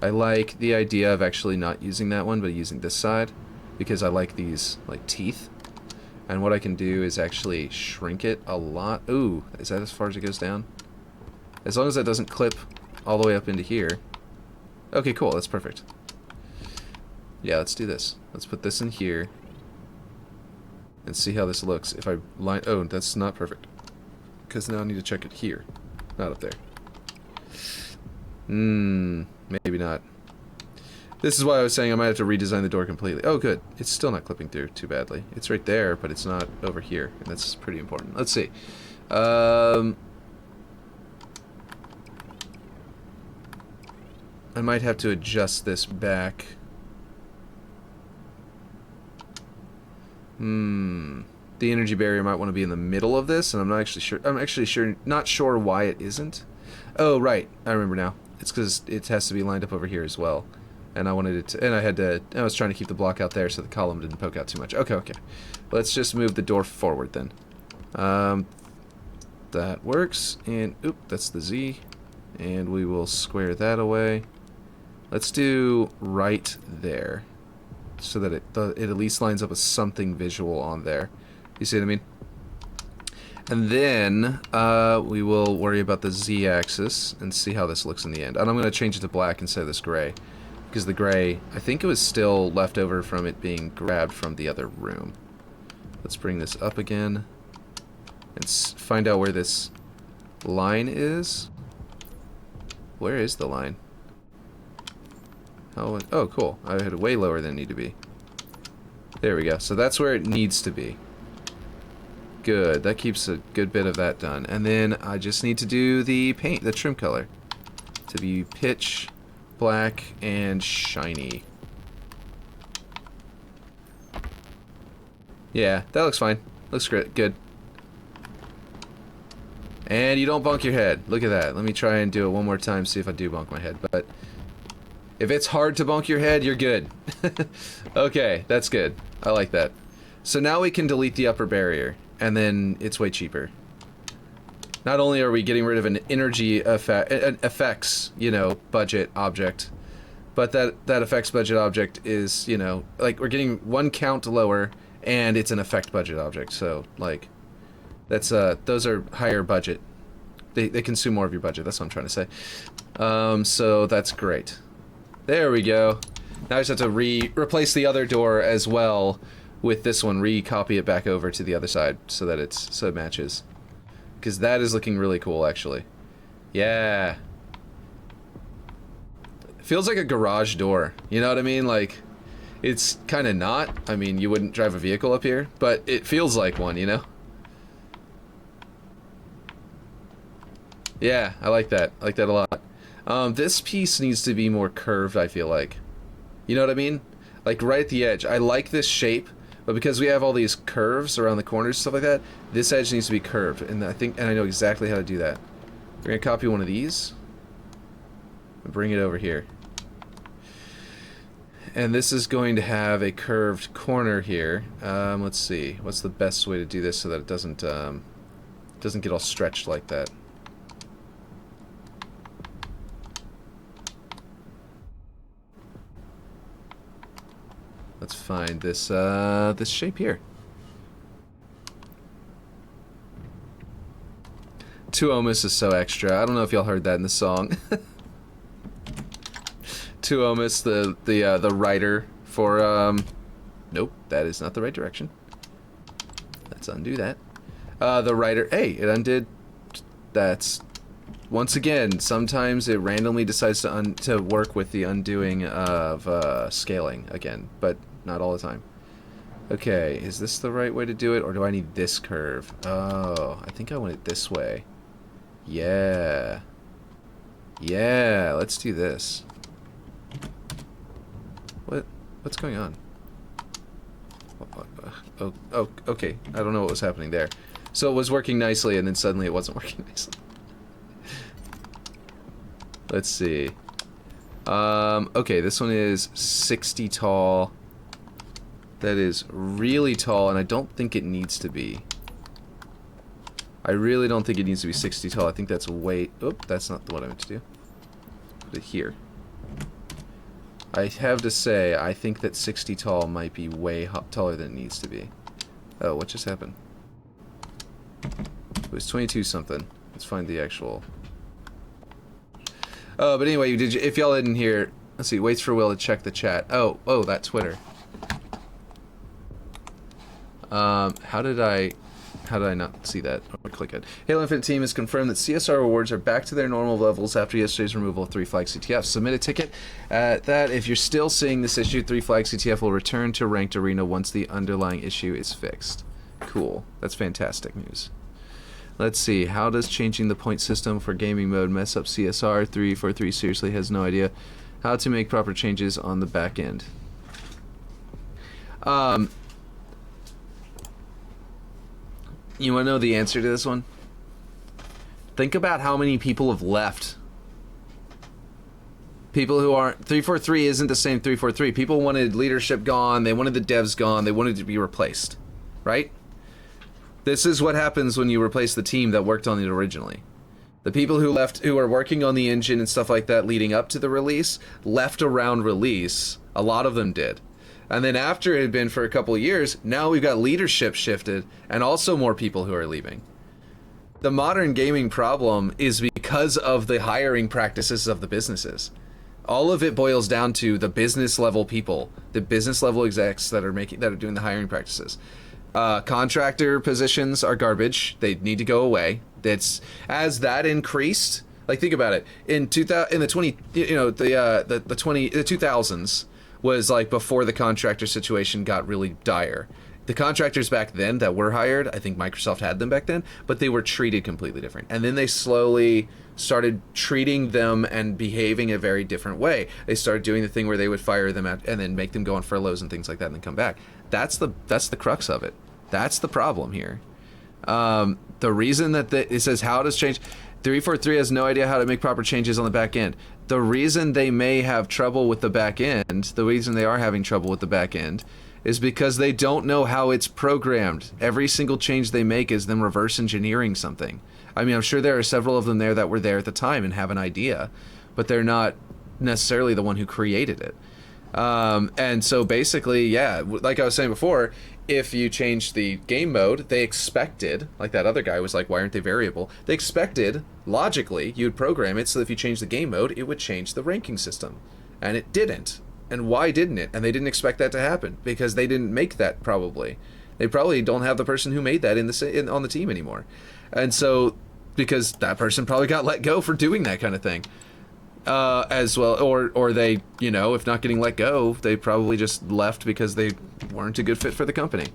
I like the idea of actually not using that one, but using this side, because I like these, like, teeth. And what I can do is actually shrink it a lot. Ooh, is that as far as it goes down? As long as that doesn't clip all the way up into here. Okay, cool, that's perfect. Yeah, let's do this. Let's put this in here and see how this looks. If I line... Oh, that's not perfect, because now I need to check it here, not up there. Maybe not. This is why I was saying I might have to redesign the door completely. Oh, good. It's still not clipping through too badly. It's right there, but it's not over here, and that's pretty important. Let's see. I might have to adjust this back. The energy barrier might want to be in the middle of this, and I'm not actually sure. Not sure why it isn't. Oh, right. I remember now. It's because it has to be lined up over here as well. And I wanted it to, and I was trying to keep the block out there so the column didn't poke out too much. Okay. Let's just move the door forward then. That works, and oop, that's the Z. And we will square that away. Let's do right there, so that it at least lines up with something visual on there. You see what I mean? And then we will worry about the Z-axis and see how this looks in the end. And I'm going to change it to black instead of this gray, because the gray, I think it was still left over from it being grabbed from the other room. Let's bring this up again and find out where this line is. Where is the line? Oh, cool. I had it way lower than it needed to be. There we go. So that's where it needs to be. Good. That keeps a good bit of that done. And then I just need to do the paint, the trim color, to be pitch black and shiny. Yeah, that looks fine. Looks great. Good. And you don't bunk your head. Look at that. Let me try and do it one more time, see if I do bunk my head. But if it's hard to bunk your head, you're good. Okay, that's good. I like that. So now we can delete the upper barrier, and then it's way cheaper. Not only are we getting rid of an energy effects, you know, budget object, but that effects budget object is, you know, like, we're getting one count lower, and it's an effect budget object. So, like, that's those are higher budget. They consume more of your budget. That's what I'm trying to say. So that's great. There we go. Now I just have to replace the other door as well with this one, recopy it back over to the other side so that it matches. Because that is looking really cool, actually. Yeah. It feels like a garage door. You know what I mean? Like, It's kind of not. I mean, you wouldn't drive a vehicle up here, but it feels like one, you know? Yeah, I like that. I like that a lot. This piece needs to be more curved, I feel like. You know what I mean? Like right at the edge. I like this shape, but because we have all these curves around the corners and stuff like that, this edge needs to be curved. And I know exactly how to do that. We're gonna copy one of these and bring it over here. And this is going to have a curved corner here. Let's see. What's the best way to do this so that it doesn't get all stretched like that? Let's find this this shape here. 2 ohms is so extra. I don't know if y'all heard that in the song. 2 ohms, the writer for nope, that is not the right direction. Let's undo that. The writer, hey, it undid. That's once again. Sometimes it randomly decides to work with the undoing of scaling again, but not all the time. Okay, is this the right way to do it, or do I need this curve? Oh, I think I want it this way. Yeah. Yeah, let's do this. What's going on? Oh, okay. I don't know what was happening there. So it was working nicely, and then suddenly it wasn't working nicely. Let's see. Okay, this one is 60 tall. That is really tall, and I don't think it needs to be. I really don't think it needs to be 60 tall. I think that's way... Oop, that's not what I meant to do. Put it here. I have to say, I think that 60 tall might be way taller than it needs to be. Oh, what just happened? It was 22 something. Let's find the actual... Oh, but anyway, if y'all didn't hear... Let's see, waits for Will to check the chat. Oh, that Twitter. How did I not see that? Oh, click it. Halo Infinite team has confirmed that CSR rewards are back to their normal levels after yesterday's removal of 3 flag CTF. Submit a ticket at that. If you're still seeing this issue, 3 flag CTF will return to ranked arena once the underlying issue is fixed. Cool. That's fantastic news. Let's see. How does changing the point system for gaming mode mess up CSR? 343 seriously has no idea how to make proper changes on the back end. You want to know the answer to this one? Think about how many people have left. People who aren't... 343 isn't the same 343. People wanted leadership gone. They wanted the devs gone. They wanted to be replaced. Right? This is what happens when you replace the team that worked on it originally. The people who left, who are working on the engine and stuff like that leading up to the release, left around release. A lot of them did. And then after it had been for a couple of years, now we've got leadership shifted and also more people who are leaving. The modern gaming problem is because of the hiring practices of the businesses. All of it boils down to the business level people, the business level execs that are doing the hiring practices. Contractor positions are garbage. They need to go away. As that increased, like think about it. In the 2000s was like before the contractor situation got really dire. The contractors back then that were hired, I think Microsoft had them back then, but they were treated completely different. And then they slowly started treating them and behaving a very different way. They started doing the thing where they would fire them and then make them go on furloughs and things like that and then come back. That's the crux of it. That's the problem here. The reason that it says how does change... 343 has no idea how to make proper changes on the back end. The reason they may have trouble with the back end, the reason they are having trouble with the back end, is because they don't know how it's programmed. Every single change they make is them reverse engineering something. I mean, I'm sure there are several of them there that were there at the time and have an idea, but they're not necessarily the one who created it. And so basically, yeah, like I was saying before, if you change the game mode, they expected, like that other guy was like, why aren't they variable? They expected, logically, you'd program it so that if you change the game mode, it would change the ranking system. And it didn't. And why didn't it? And they didn't expect that to happen, because they didn't make that, probably. They probably don't have the person who made that on the team anymore. And so, because that person probably got let go for doing that kind of thing. As well, or they, you know, if not getting let go, they probably just left because they weren't a good fit for the company.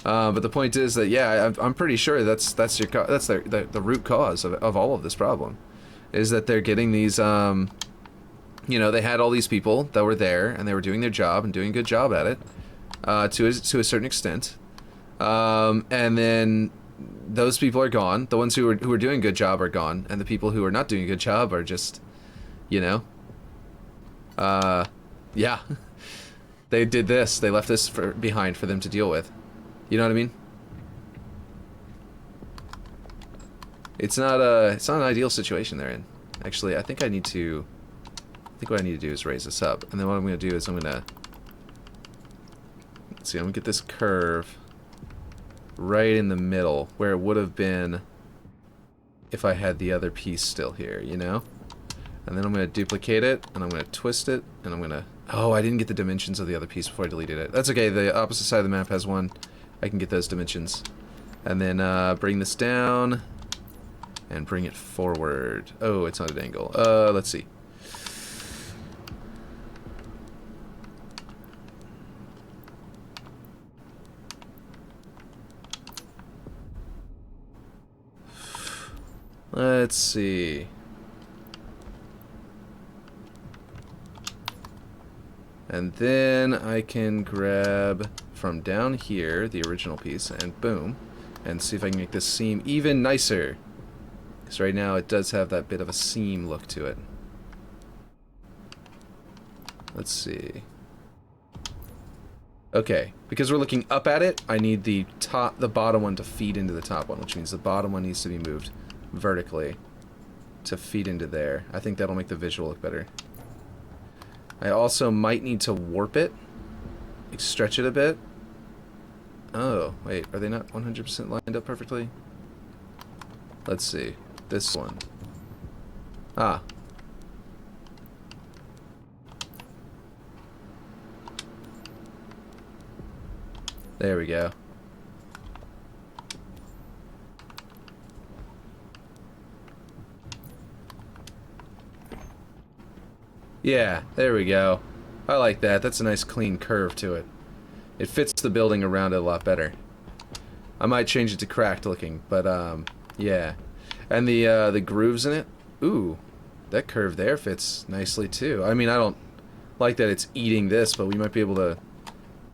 But the point is that, yeah, I'm pretty sure that's the root cause of all of this problem, is that they're getting these, you know, they had all these people that were there and they were doing their job and doing a good job at it, to a certain extent, and then those people are gone. The ones who are doing a good job are gone, and the people who are not doing a good job are just, you know, yeah, they did this. They left this behind for them to deal with. You know what I mean? It's not an ideal situation they're in. Actually, I think what I need to do is raise this up, and then what I'm gonna do is I'm gonna get this curve right in the middle where it would have been if I had the other piece still here, you know? And then I'm gonna duplicate it, and I'm gonna twist it, and I'm gonna... Oh, I didn't get the dimensions of the other piece before I deleted it. That's okay, the opposite side of the map has one. I can get those dimensions. And then bring this down, and bring it forward. Oh, it's not at an angle. Let's see. Let's see. And then I can grab from down here the original piece and boom, and see if I can make this seam even nicer. Because right now it does have that bit of a seam look to it. Let's see. Okay, because we're looking up at it, I need the bottom one to feed into the top one, which means the bottom one needs to be moved vertically to feed into there. I think that'll make the visual look better. I also might need to warp it, like stretch it a bit. Oh, wait, are they not 100% lined up perfectly? Let's see, this one. Ah. There we go. Yeah, there we go. I like that. That's a nice clean curve to it. It fits the building around it a lot better. I might change it to cracked looking, but yeah. And the grooves in it, ooh, that curve there fits nicely too. I mean, I don't like that it's eating this, but we might be able to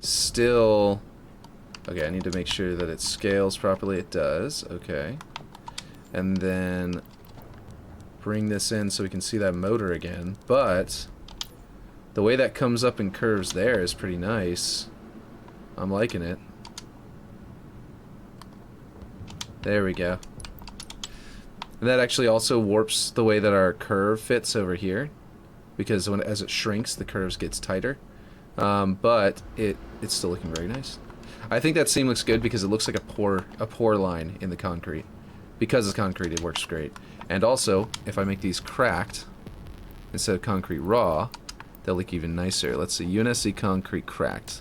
still... Okay, I need to make sure that it scales properly. It does, okay. And then bring this in so we can see that motor again, but the way that comes up and curves there is pretty nice. I'm liking it. There we go. And that actually also warps the way that our curve fits over here, because as it shrinks, the curves gets tighter. But it's still looking very nice. I think that seam looks good because it looks like a pore line in the concrete. Because it's concrete, it works great. And also, if I make these cracked instead of concrete raw, they'll look even nicer. Let's see, UNSC concrete cracked.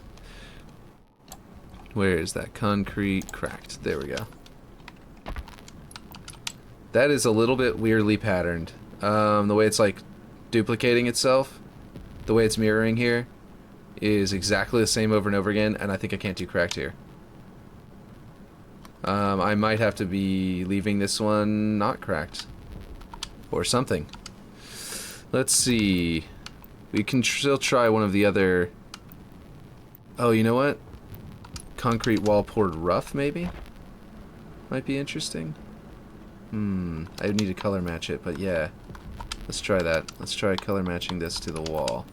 Where is that? Concrete cracked. There we go. That is a little bit weirdly patterned. The way it's like duplicating itself, the way it's mirroring here, is exactly the same over and over again, and I think I can't do cracked here. I might have to be leaving this one not cracked. Or something. Let's see. We can still try one of the other... Oh, you know what? Concrete wall poured rough, maybe? Might be interesting. I would need to color match it, but yeah. Let's try that. Let's try color matching this to the wall.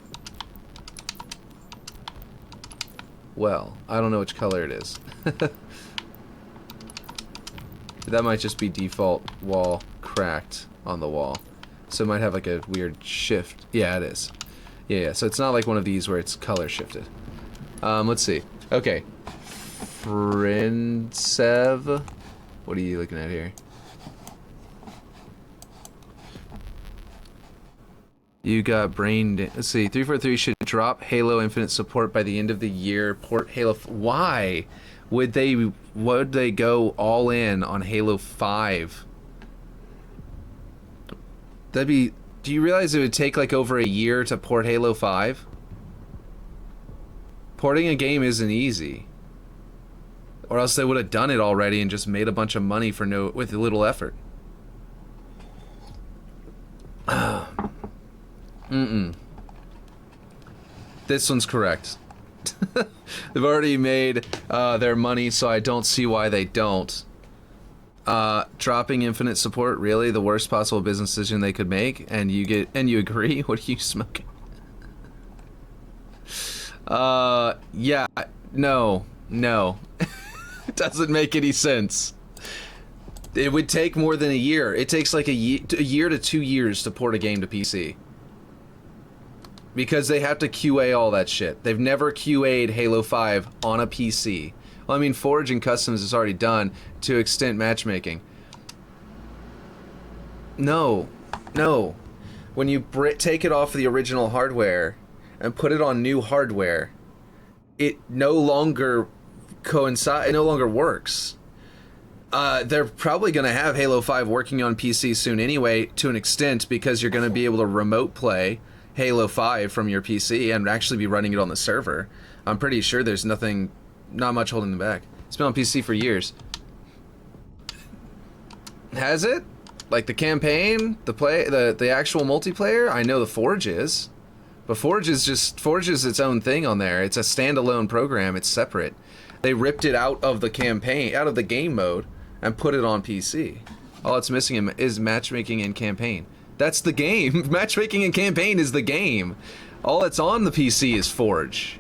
Well, I don't know which color it is. That might just be default wall cracked on the wall. So it might have like a weird shift. Yeah, it is. Yeah, so it's not like one of these where it's color shifted. Let's see. Okay. Frinsev. What are you looking at here? You got let's see. 343 should drop Halo Infinite support by the end of the year. Port Halo. Why would they go all in on Halo 5? Do Do you realize it would take like over a year to port Halo 5? Porting a game isn't easy. Or else they would have done it already and just made a bunch of money for with little effort. This one's correct. They've already made their money, so I don't see why they don't. Dropping infinite support, really the worst possible business decision they could make, and you agree? What are you smoking? Yeah, no. It doesn't make any sense. It would take more than a year. It takes like a year to 2 years to port a game to PC. Because they have to QA all that shit. They've never QA'd Halo 5 on a PC. Well, I mean, Forge and Customs is already done to extent matchmaking. No. When you take it off the original hardware and put it on new hardware, it no longer it no longer works. They're probably going to have Halo 5 working on PC soon anyway, to an extent, because you're going to be able to remote play Halo 5 from your PC and actually be running it on the server. I'm pretty sure there's not much holding them back. It's been on PC for years. Has it? Like the campaign, the actual multiplayer? I know the Forge is. But Forge is its own thing on there. It's a standalone program. It's separate. They ripped it out of the campaign, out of the game mode, and put it on PC. All it's missing is matchmaking and campaign. That's the game. Matchmaking and campaign is the game. All that's on the PC is Forge.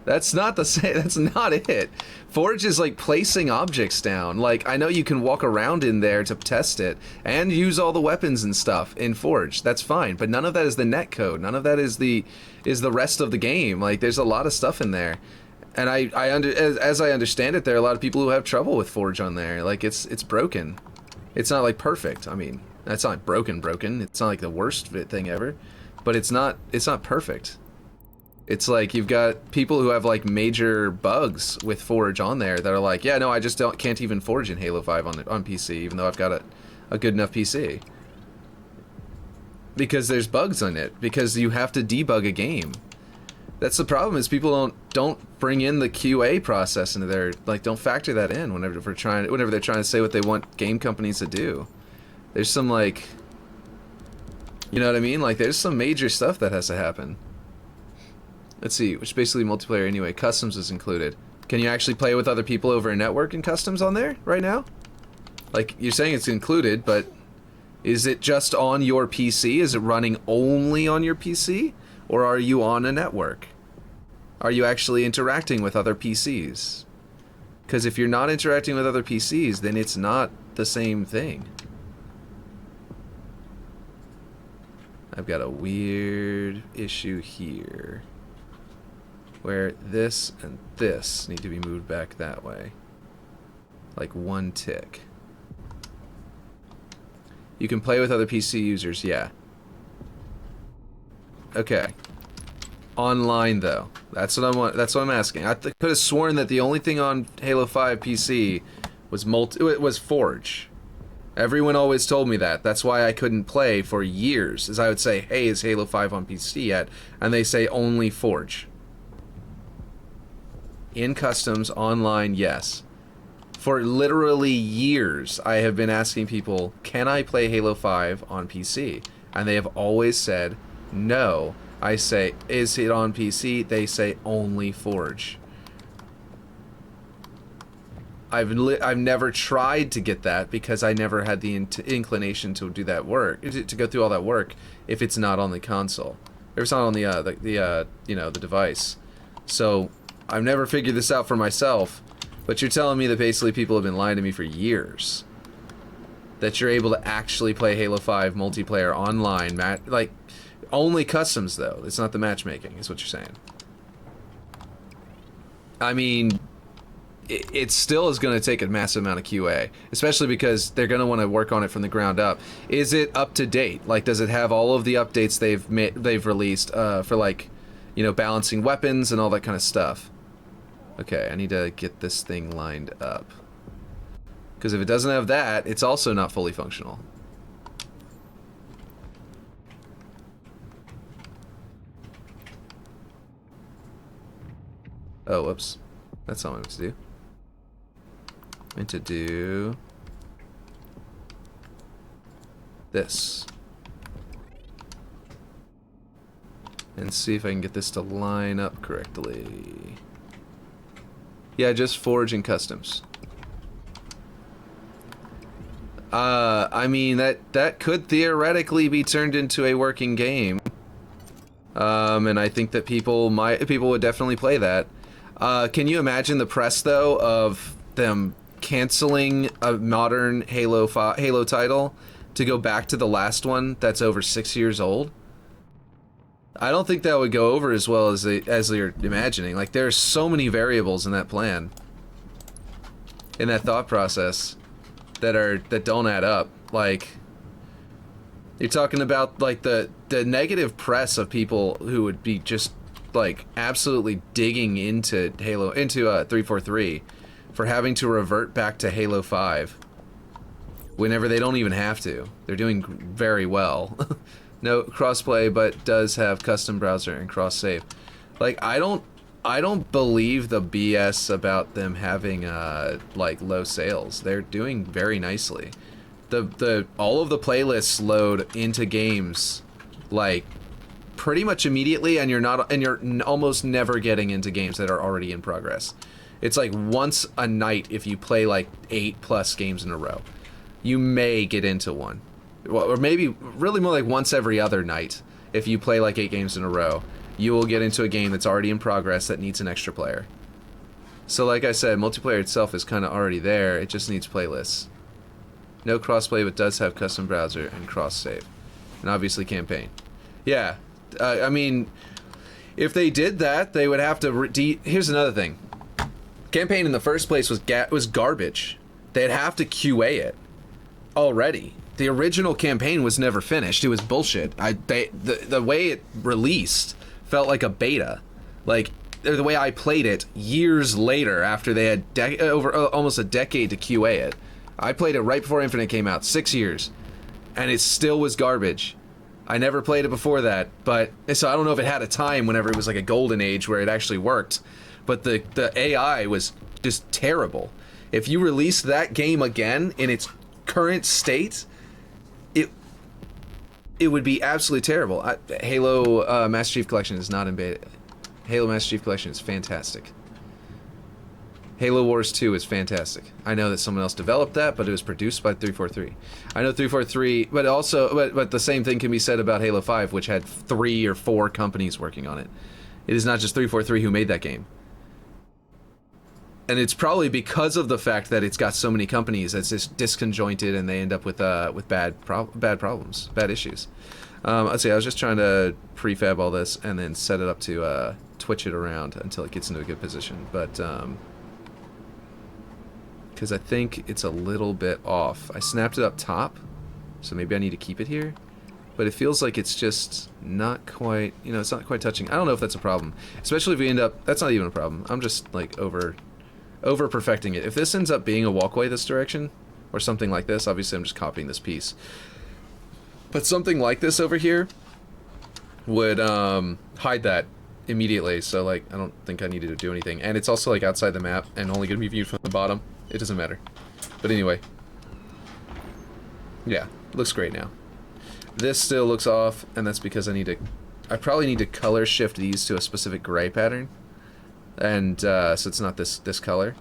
That's not the same. That's not it. Forge is like placing objects down. Like, I know you can walk around in there to test it and use all the weapons and stuff in Forge. That's fine, but none of that is the netcode. None of that is the rest of the game. Like, there's a lot of stuff in there. And as I understand it, there are a lot of people who have trouble with Forge on there. Like, it's broken. It's not like perfect. I mean, it's not broken. It's not like the worst thing ever, but it's not perfect. It's like you've got people who have like major bugs with Forge on there that are like, yeah, no, I just can't even Forge in Halo 5 on PC, even though I've got a good enough PC. Because there's bugs on it. Because you have to debug a game. That's the problem, is people don't bring in the QA process into their, like, don't factor that in whenever they're trying to say what they want game companies to do. There's some, like, you know what I mean? Like, there's some major stuff that has to happen. Let's see, which basically multiplayer anyway. Customs is included. Can you actually play with other people over a network in Customs on there right now? Like, you're saying it's included, but is it just on your PC? Is it running only on your PC? Or are you on a network? Are you actually interacting with other PCs? Because if you're not interacting with other PCs, then it's not the same thing. I've got a weird issue here, where this and this need to be moved back that way. Like one tick. You can play with other PC users, yeah. Okay. Online though. That's what I want. That's what I'm asking. I could have sworn that the only thing on Halo 5 PC was Forge. Everyone always told me that. That's why I couldn't play for years. As I would say, "Hey, is Halo 5 on PC yet?" And they say only Forge. In Customs, online, yes. For literally years, I have been asking people, "Can I play Halo 5 on PC?" And they have always said no. I say, "Is it on PC?" They say only Forge. I've never tried to get that because I never had the inclination to do that work, to go through all that work if it's not on the console, if it's not on the device. So I've never figured this out for myself. But you're telling me that basically people have been lying to me for years. That you're able to actually play Halo 5 multiplayer online, like only Customs though. It's not the matchmaking, is what you're saying. I mean, it still is going to take a massive amount of QA, especially because they're going to want to work on it from the ground up. Is it up to date? Like, does it have all of the updates they've released for, like, you know, balancing weapons and all that kind of stuff? Okay, I need to get this thing lined up. Because if it doesn't have that, it's also not fully functional. Oh, whoops. That's not what I meant to do. I meant to do this. And see if I can get this to line up correctly. Yeah, just forge and customs. I mean, that could theoretically be turned into a working game. And I think that people would definitely play that. Can you imagine the press, though, of them canceling a modern Halo title to go back to the last one that's over 6 years old? I don't think that would go over as well as they're imagining. Like, there's so many variables in that plan, in that thought process, that don't add up. Like, you're talking about like the negative press of people who would be just like absolutely digging into 343 for having to revert back to Halo 5 whenever they don't even have to. They're doing very well. No crossplay, but does have custom browser and cross save. Like, I don't believe the BS about them having like low sales. They're doing very nicely. All of the playlists load into games like pretty much immediately, and you're almost never getting into games that are already in progress. It's like once a night if you play like 8+ games in a row. You may get into one. Well, or maybe really more like once every other night if you play like 8 games in a row. You will get into a game that's already in progress that needs an extra player. So like I said, multiplayer itself is kind of already there, it just needs playlists. No crossplay, but does have custom browser and cross-save. And obviously campaign. Yeah, I mean, if they did that, they would have to... Here's another thing. Campaign in the first place was garbage. They'd have to QA it already. The original campaign was never finished. It was bullshit. The way it released felt like a beta. Like, the way I played it years later after they had almost a decade to QA it. I played it right before Infinite came out, 6 years, and it still was garbage. I never played it before that, but so I don't know if it had a time whenever it was like a golden age where it actually worked, but the AI was just terrible. If you release that game again in its current state, it would be absolutely terrible. Halo Master Chief Collection is not in beta. Halo Master Chief Collection is fantastic. Halo Wars 2 is fantastic. I know that someone else developed that, but it was produced by 343. I know 343, but also, but the same thing can be said about Halo 5, which had 3 or 4 companies working on it. It is not just 343 who made that game. And it's probably because of the fact that it's got so many companies that's just disconjointed, and they end up with bad problems, bad issues. Let's see. I was just trying to prefab all this and then set it up to twitch it around until it gets into a good position, but because I think it's a little bit off. I snapped it up top, so maybe I need to keep it here. But it feels like it's just not quite, it's not quite touching. I don't know if that's a problem, especially if we end up. That's not even a problem. I'm just like over perfecting it. If this ends up being a walkway this direction, or something like this, obviously I'm just copying this piece. But something like this over here would hide that immediately, so like I don't think I needed to do anything. And it's also like outside the map and only going to be viewed from the bottom. It doesn't matter. But anyway. Yeah, looks great now. This still looks off, and that's because I probably need to color shift these to a specific gray pattern. And so it's not this color.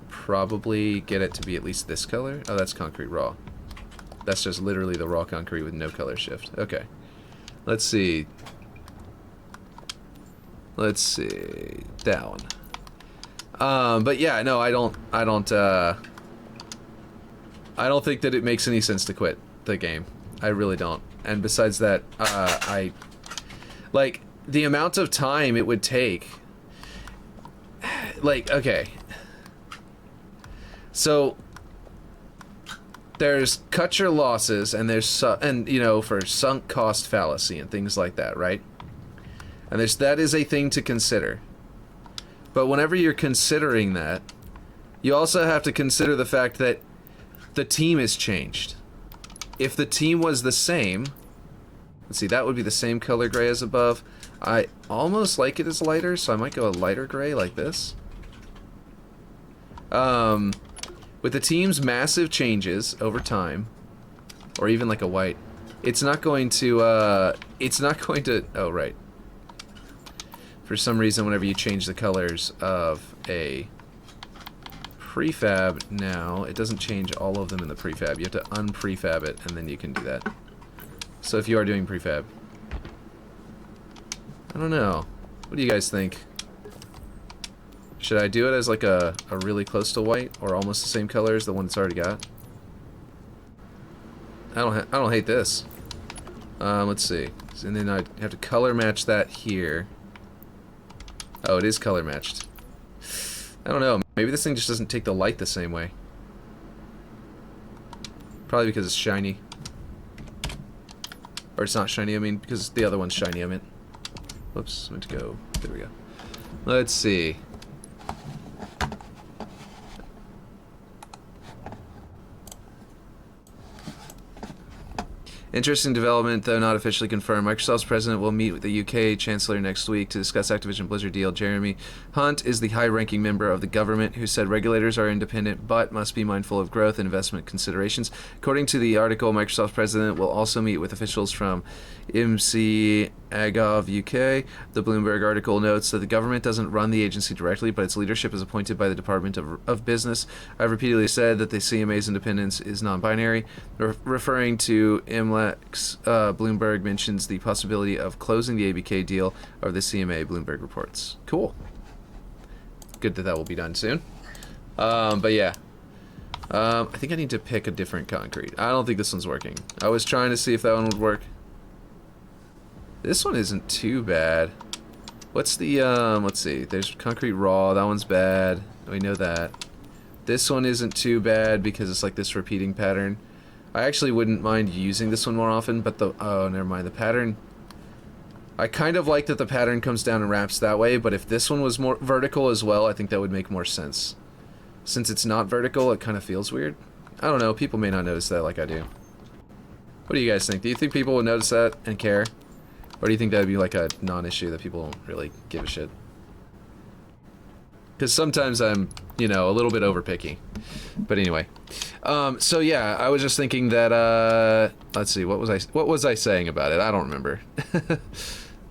Probably get it to be at least this color. Oh, that's concrete raw. That's just literally the raw concrete with no color shift. Okay. Let's see. Let's see. That one. But yeah, no, I don't think that it makes any sense to quit the game. I really don't. And besides that, like, the amount of time it would take, like, okay. So there's cut your losses, and there's for sunk cost fallacy and things like that, right? And that is a thing to consider. But whenever you're considering that, you also have to consider the fact that the team has changed. If the team was the same, let's see, that would be the same color gray as above. I almost like it as lighter, so I might go a lighter gray like this. With the team's massive changes over time, or even like a white, it's not going to, oh, right. For some reason, whenever you change the colors of a prefab now, it doesn't change all of them in the prefab. You have to unprefab it, and then you can do that. So if you are doing prefab, I don't know. What do you guys think? Should I do it as like a really close to white, or almost the same color as the one it's already got? I don't hate this. Let's see. And then I have to color match that here. Oh, it is color matched. I don't know. Maybe this thing just doesn't take the light the same way. Probably because it's shiny. Or it's not shiny, I mean, because the other one's shiny, I meant. Whoops, meant to go. There we go. Let's see. Interesting development, though not officially confirmed. Microsoft's president will meet with the UK Chancellor next week to discuss Activision Blizzard deal. Jeremy Hunt is the high-ranking member of the government who said regulators are independent but must be mindful of growth and investment considerations. According to the article, Microsoft's president will also meet with officials from MC Agov UK. The Bloomberg article notes that the government doesn't run the agency directly, but its leadership is appointed by the Department of Business. I've repeatedly said that the CMA's independence is non-binary. Referring to MLEX, Bloomberg mentions the possibility of closing the ABK deal over the CMA, Bloomberg reports. Cool. Good that will be done soon. But yeah. I think I need to pick a different concrete. I don't think this one's working. I was trying to see if that one would work. This one isn't too bad. What's the, let's see. There's concrete raw. That one's bad. We know that. This one isn't too bad because it's like this repeating pattern. I actually wouldn't mind using this one more often, but the, oh, never mind. The pattern, I kind of like that the pattern comes down and wraps that way, but if this one was more vertical as well, I think that would make more sense. Since it's not vertical, it kind of feels weird. I don't know. People may not notice that like I do. What do you guys think? Do you think people would notice that and care? Or do you think that would be like a non-issue that people don't really give a shit? Because sometimes I'm, you know, a little bit overpicky. But anyway. So yeah, I was just thinking that, let's see, what was I saying about it? I don't remember.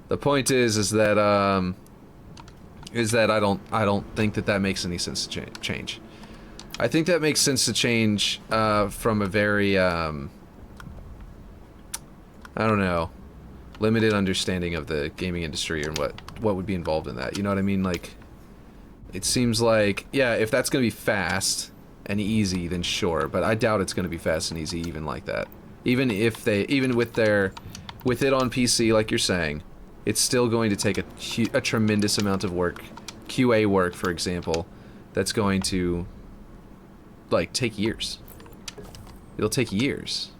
The point is that, I don't think that makes any sense to change. I think that makes sense to change, from a very, I don't know, limited understanding of the gaming industry and what would be involved in that. You know what I mean? Like, it seems like, yeah, if that's going to be fast and easy, then sure, but I doubt it's going to be fast and easy even like that. Even if even with it on PC, like you're saying, it's still going to take a tremendous amount of work, QA work, for example, that's going to, like, take years. It'll take years.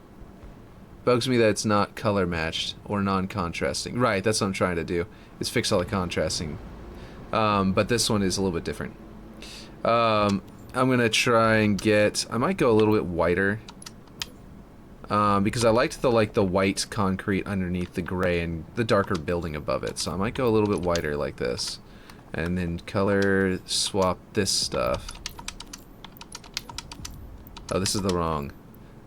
Bugs me that it's not color matched or non-contrasting. Right, that's what I'm trying to do, is fix all the contrasting. But this one is a little bit different. I'm gonna try and I might go a little bit whiter. Because I liked the white concrete underneath the gray and the darker building above it. So I might go a little bit whiter like this. And then color swap this stuff. Oh, this is the wrong.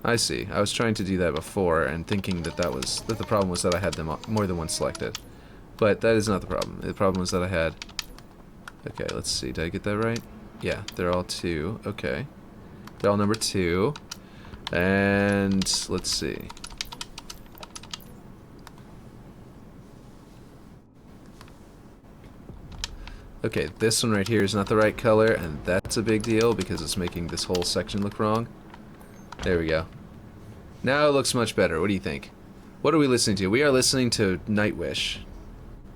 I see. I was trying to do that before and thinking that the problem was that I had them more than one selected. But that is not the problem. The problem was that I had... Okay, let's see. Did I get that right? Yeah, they're all 2. Okay. They're all number 2. And let's see. Okay, this one right here is not the right color, and that's a big deal because it's making this whole section look wrong. There we go. Now it looks much better. What do you think? What are we listening to? We are listening to Nightwish,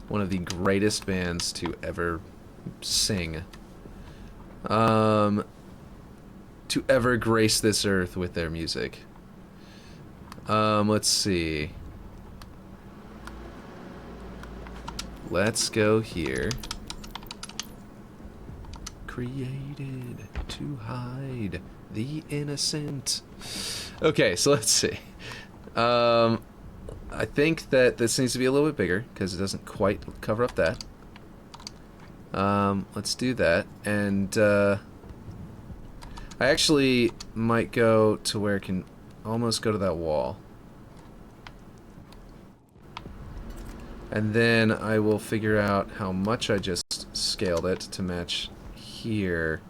one of the greatest bands to ever sing. To ever grace this earth with their music. Let's see. Let's go here. Created to hide the innocent. Okay, so let's see. I I think that this needs to be a little bit bigger because it doesn't quite cover up that. Let's do that. And I actually might go to where it can almost go to that wall. And then I will figure out how much I just scaled it to match here.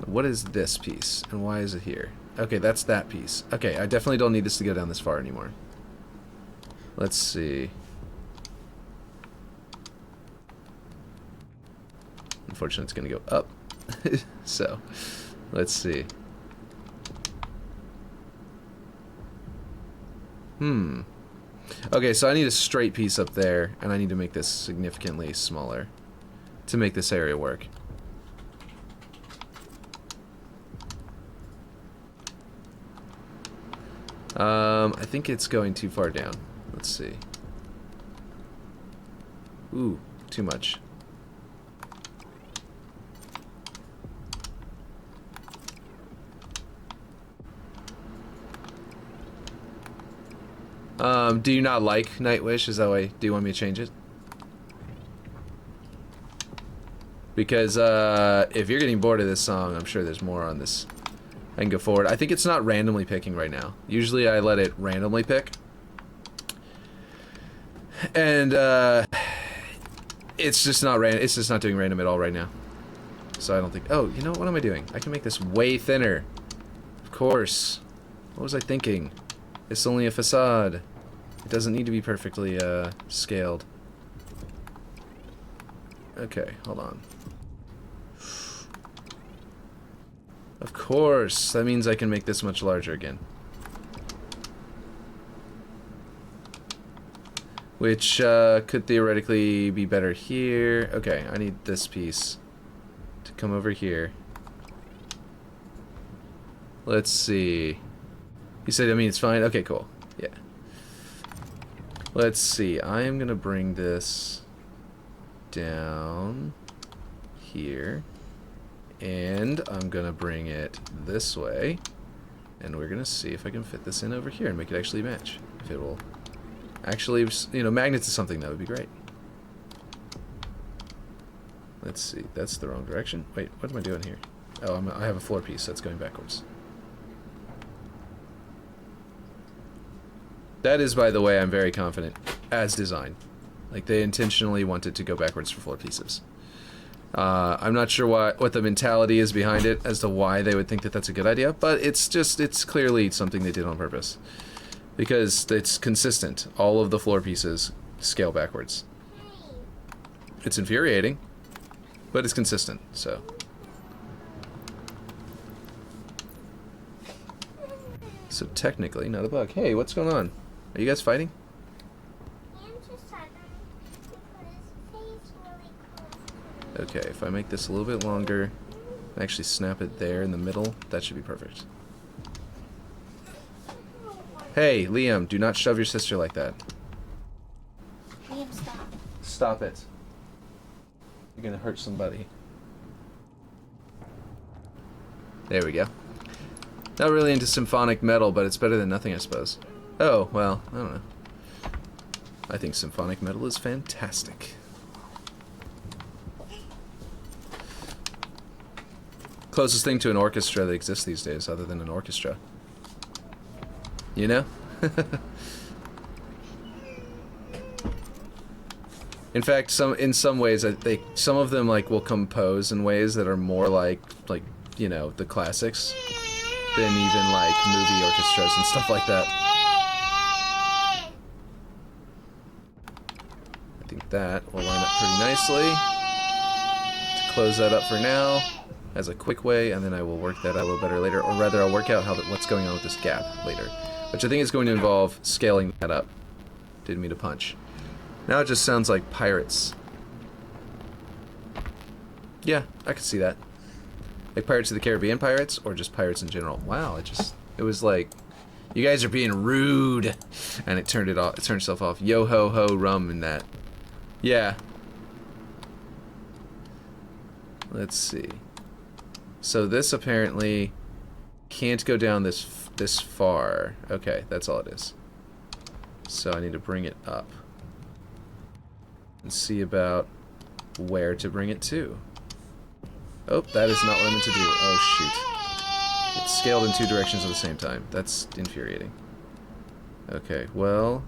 What is this piece? And why is it here? Okay, that's that piece. Okay, I definitely don't need this to go down this far anymore. Let's see. Unfortunately, it's going to go up. So, let's see. Okay, so I need a straight piece up there, and I need to make this significantly smaller to make this area work. I think it's going too far down. Let's see. Ooh, too much. Do you not like Nightwish? Is that why? Do you want me to change it? Because if you're getting bored of this song, I'm sure there's more on this. I can go forward. I think it's not randomly picking right now. Usually I let it randomly pick. And it's just not it's just not doing random at all right now. So I don't think... Oh, you know what am I doing? I can make this way thinner. Of course. What was I thinking? It's only a facade. It doesn't need to be perfectly scaled. Okay, hold on. Of course, that means I can make this much larger again. Which could theoretically be better here. Okay, I need this piece to come over here. Let's see. You said, I mean, it's fine? Okay, cool. Yeah. Let's see. I am going to bring this down here. And I'm going to bring it this way. And we're going to see if I can fit this in over here and make it actually match. If it will actually, you know, magnet to something, that would be great. Let's see. That's the wrong direction. Wait, what am I doing here? Oh, I have a floor piece that's going backwards. That is, by the way, I'm very confident, as designed. Like, they intentionally wanted to go backwards for floor pieces. I'm not sure what the mentality is behind it as to why they would think that that's a good idea, but it's clearly something they did on purpose. Because it's consistent. All of the floor pieces scale backwards. It's infuriating, but it's consistent, so. So technically, not a bug. Hey, what's going on? Are you guys fighting? Okay, if I make this a little bit longer, and actually snap it there in the middle, that should be perfect. Hey, Liam, do not shove your sister like that. Liam, stop. Stop it. You're gonna hurt somebody. There we go. Not really into symphonic metal, but it's better than nothing, I suppose. Oh, well, I don't know. I think symphonic metal is fantastic. Closest thing to an orchestra that exists these days, other than an orchestra. You know? In fact, in some ways, some of them like will compose in ways that are more like you know, the classics than even like movie orchestras and stuff like that. I think that will line up pretty nicely. To close that up for now, as a quick way, and then I will work that out a little better later, or rather I'll work out what's going on with this gap later, which I think is going to involve scaling that up. Didn't mean to punch. Now it just sounds like pirates. Yeah, I could see that. Like Pirates of the Caribbean pirates, or just pirates in general. Wow, it was like, you guys are being rude, and it turned itself off. Yo ho ho rum and that. Yeah. Let's see. So this apparently can't go down this far. Okay, that's all it is. So I need to bring it up. And see about where to bring it to. Oh, that is not what I meant to do. Oh, shoot. It's scaled in 2 directions at the same time. That's infuriating. Okay, well...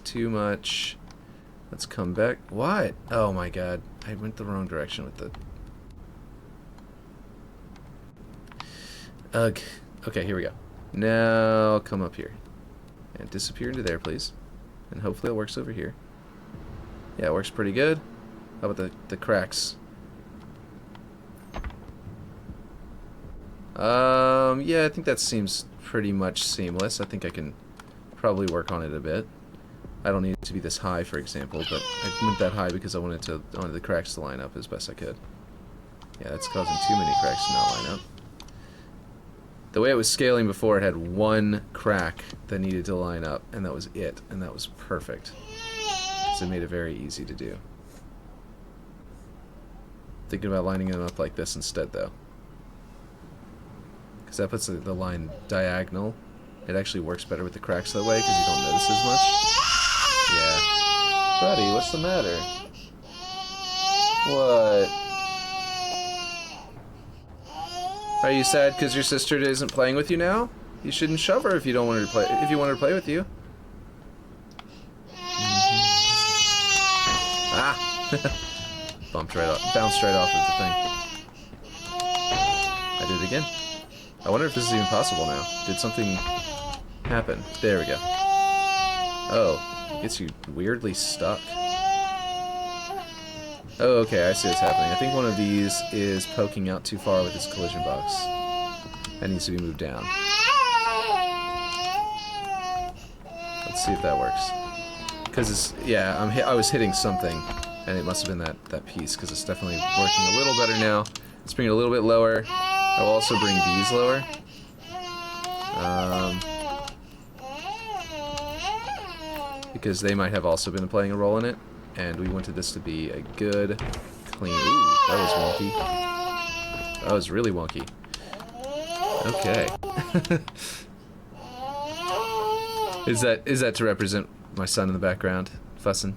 Too much. Let's come back. What? Oh my god. I went the wrong direction with the... Ugh. Okay, here we go. Now, come up here. And disappear into there, please. And hopefully it works over here. Yeah, it works pretty good. How about the cracks? Yeah, I think that seems pretty much seamless. I think I can probably work on it a bit. I don't need it to be this high, for example, but I went that high because I wanted the cracks to line up as best I could. Yeah, that's causing too many cracks to not line up. The way it was scaling before, it had 1 crack that needed to line up, and that was it, and that was perfect. Because it made it very easy to do. Thinking about lining them up like this instead, though. Because that puts the line diagonal. It actually works better with the cracks that way, because you don't notice as much. Yeah. Buddy, what's the matter? What? Are you sad because your sister isn't playing with you now? You shouldn't shove her if you don't want her to play. If you want her to play with you. Ah! Bumped right off. Bounced right off of the thing. I did it again. I wonder if this is even possible now. Did something happen? There we go. Oh, it gets you weirdly stuck. Oh, okay, I see what's happening. I think one of these is poking out too far with its collision box. That needs to be moved down. Let's see if that works. Because it's, yeah, I was hitting something, and it must have been that piece, because it's definitely working a little better now. Let's bring it a little bit lower. I will also bring these lower. Because they might have also been playing a role in it. And we wanted this to be a good, clean... Ooh, that was wonky. That was really wonky. Okay. Is that to represent my son in the background? Fussing?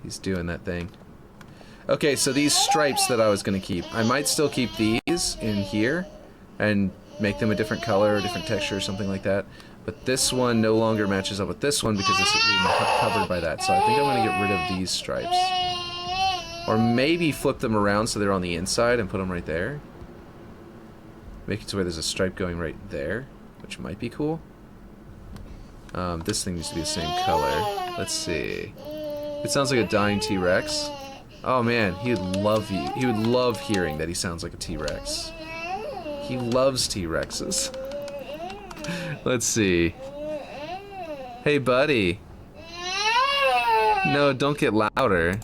He's doing that thing. Okay, so these stripes that I was going to keep, I might still keep these in here and make them a different color or different texture or something like that. But this one no longer matches up with this one because this is being covered by that. So I think I'm going to get rid of these stripes. Or maybe flip them around so they're on the inside and put them right there. Make it to where there's a stripe going right there, which might be cool. This thing needs to be the same color. Let's see. It sounds like a dying T-Rex. Oh man, he would love you. He would love hearing that he sounds like a T-Rex. He loves T-Rexes. Let's see. Hey, buddy. No, don't get louder.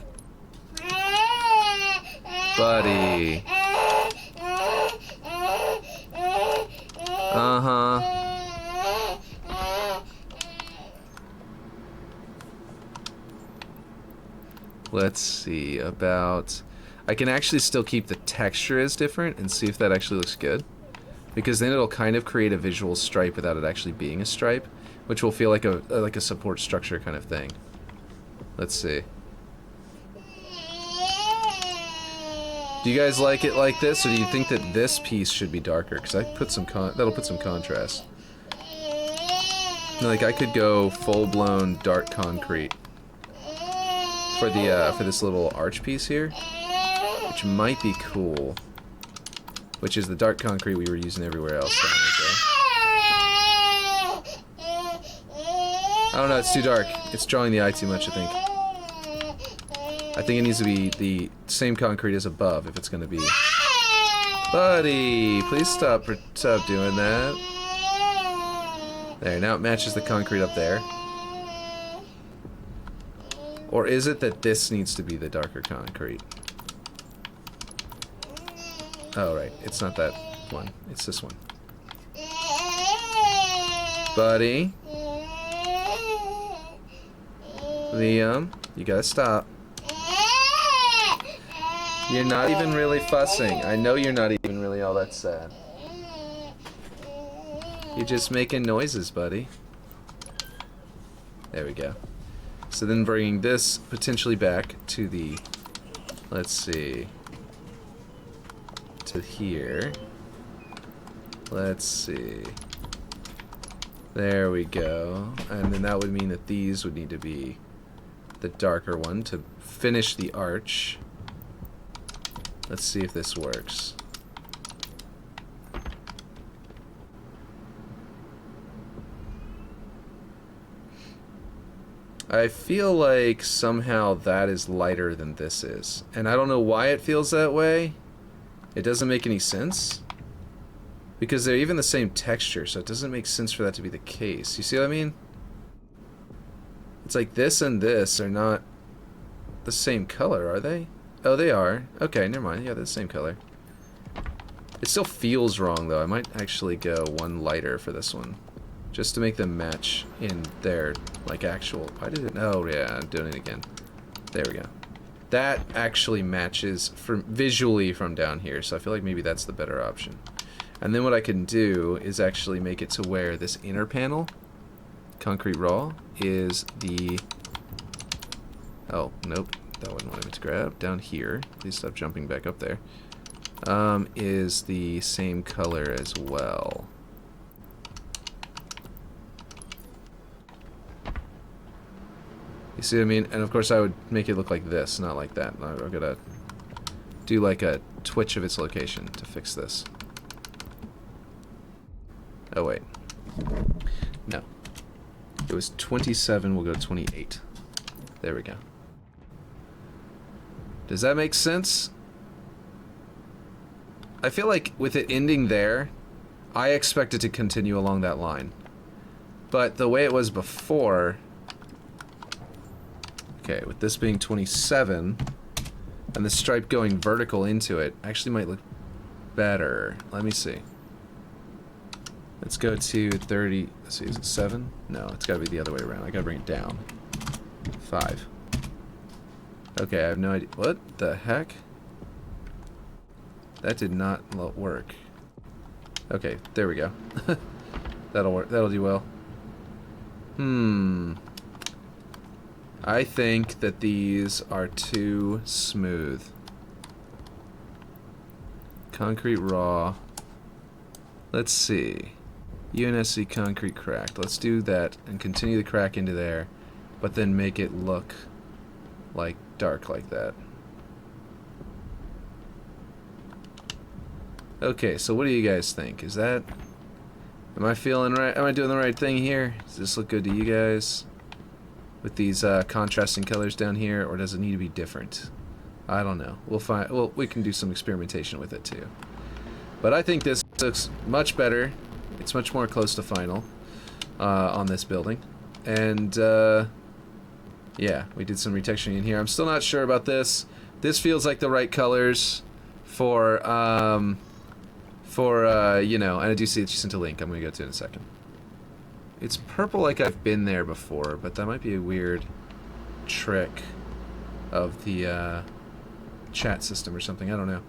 Buddy. Uh-huh. Let's see about... I can actually still keep the texture as different and see if that actually looks good. Because then it'll kind of create a visual stripe without it actually being a stripe, which will feel like a support structure kind of thing. Let's see. Do you guys like it like this, or do you think that this piece should be darker? Because I put some that'll put some contrast. Like I could go full-blown dark concrete for the for this little arch piece here, which might be cool. Which is the dark concrete we were using everywhere else. I don't know, it's too dark. It's drawing the eye too much, I think. I think it needs to be the same concrete as above if it's going to be... Buddy, please stop doing that. There, now it matches the concrete up there. Or is it that this needs to be the darker concrete? Oh, right. It's not that one. It's this one. Buddy. Liam, you gotta stop. You're not even really fussing. I know you're not even really all that sad. You're just making noises, buddy. There we go. So then bringing this potentially back to the, let's see, to here. Let's see. There we go. And then that would mean that these would need to be the darker one to finish the arch. Let's see if this works. I feel like somehow that is lighter than this is. And I don't know why it feels that way. It doesn't make any sense. Because they're even the same texture, so it doesn't make sense for that to be the case. You see what I mean? It's like this and this are not the same color, are they? Oh, they are. Okay, never mind. Yeah, they're the same color. It still feels wrong, though. I might actually go one lighter for this one. Just to make them match in their, like, actual... Why did it... Oh, yeah, I'm doing it again. There we go. That actually matches visually from down here, so I feel like maybe that's the better option. And then what I can do is actually make it to where this inner panel, concrete raw, is the... Oh, nope. That wasn't what I meant to grab. Down here. Please stop jumping back up there. Is the same color as well. You see what I mean? And of course I would make it look like this, not like that. I'm gonna do like a twitch of its location to fix this. Oh wait. No. It was 27, we'll go to 28. There we go. Does that make sense? I feel like with it ending there, I expect it to continue along that line. But the way it was before... Okay, with this being 27, and the stripe going vertical into it, actually might look better. Let me see. Let's go to 30, let's see, is it 7? No, it's gotta be the other way around. I gotta bring it down. 5. Okay, I have no idea. What the heck? That did not work. Okay, there we go. That'll work. That'll do well. I think that these are too smooth. Concrete raw. Let's see. UNSC concrete cracked. Let's do that and continue the crack into there, but then make it look like dark like that. Okay, so what do you guys think? Is that... Am I feeling right? Am I doing the right thing here? Does this look good to you guys? With these contrasting colors down here, or does it need to be different? I don't know. We'll find. Well, we can do some experimentation with it too. But I think this looks much better. It's much more close to final on this building, and yeah, we did some retexturing in here. I'm still not sure about this. This feels like the right colors for you know. And I do see that you sent a link. I'm gonna go to it in a second. It's purple like I've been there before, but that might be a weird trick of the chat system or something. I don't know.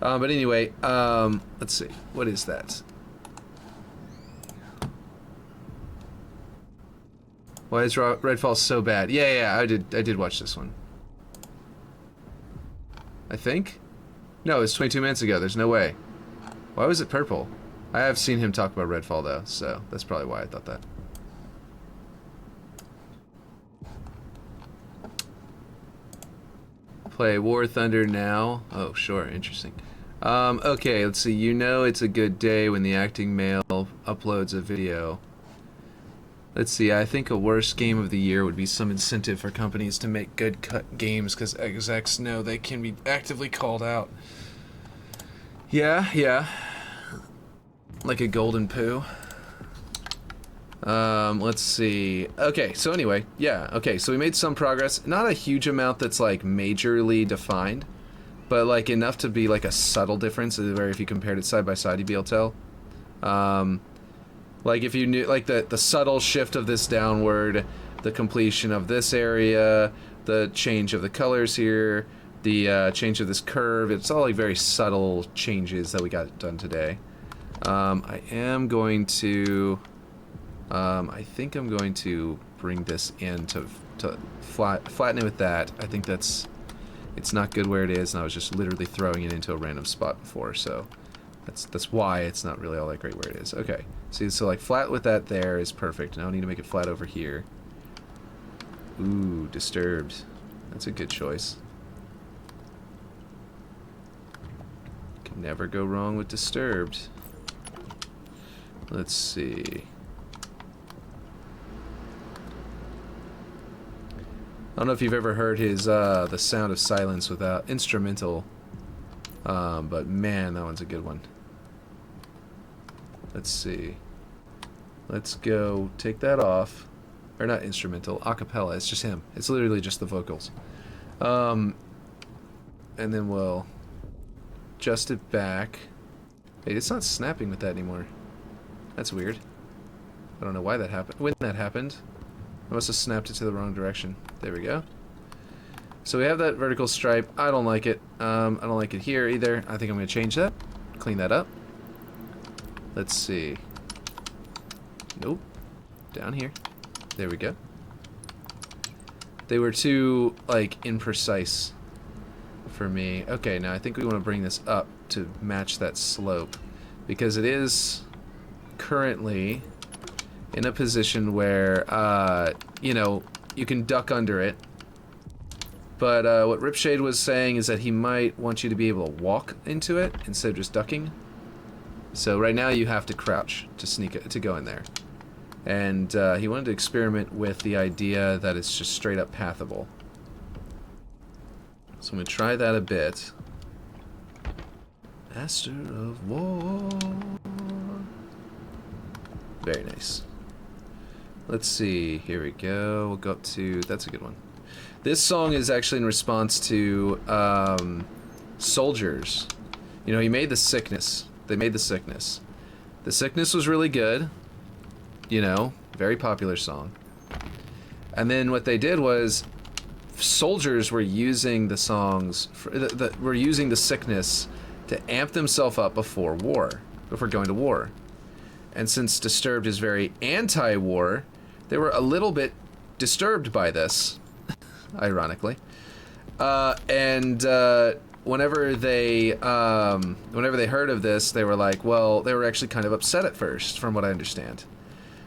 But anyway, let's see. What is that? Why is Redfall so bad? Yeah, I did watch this one. I think? No, it was 22 minutes ago. There's no way. Why was it purple? I have seen him talk about Redfall though, so that's probably why I thought that. Play War Thunder now. Oh, sure, interesting. Okay, let's see. You know it's a good day when the acting male uploads a video. Let's see. I think a worst game of the year would be some incentive for companies to make good cut games because execs know they can be actively called out. Yeah. Like a golden poo. Let's see. Okay, so anyway, yeah, okay, so we made some progress. Not a huge amount that's like majorly defined, but like enough to be like a subtle difference where if you compared it side by side you'd be able to tell. Like if you knew like the subtle shift of this downward, the completion of this area, the change of the colors here, the change of this curve. It's all like very subtle changes that we got done today. I am going to, I think I'm going to bring this in to flatten it with that. I think it's not good where it is, and I was just literally throwing it into a random spot before, so that's why it's not really all that great where it is. Okay, see, so like flat with that there is perfect. Now I need to make it flat over here. Ooh, disturbed. That's a good choice. Can never go wrong with disturbed. Let's see. I don't know if you've ever heard his The Sound of Silence without instrumental, but man, that one's a good one. Let's see. Let's go take that off. Or not instrumental, a cappella. It's just him. It's literally just the vocals. And then we'll adjust it back. Wait, it's not snapping with that anymore. That's weird. I don't know why that happened. When that happened, I must have snapped it to the wrong direction. There we go. So we have that vertical stripe. I don't like it. I don't like it here either. I think I'm going to change that. Clean that up. Let's see. Nope. Down here. There we go. They were too, like, imprecise for me. Okay, now I think we want to bring this up to match that slope, because it is currently in a position where, you know, you can duck under it. But what Ripshade was saying is that he might want you to be able to walk into it instead of just ducking. So right now you have to crouch to sneak it, to go in there. And he wanted to experiment with the idea that it's just straight up pathable. So I'm going to try that a bit. Master of War. Very nice. Let's see. Here we go. We'll go up to... That's a good one. This song is actually in response to Soldiers. You know, he made The Sickness. They made The Sickness. The Sickness was really good. You know, very popular song. And then what they did was, soldiers were using the songs, were using The Sickness to amp themselves up before going to war. And since Disturbed is very anti-war, they were a little bit disturbed by this, ironically. Whenever they heard of this, they were like, well, they were actually kind of upset at first, from what I understand.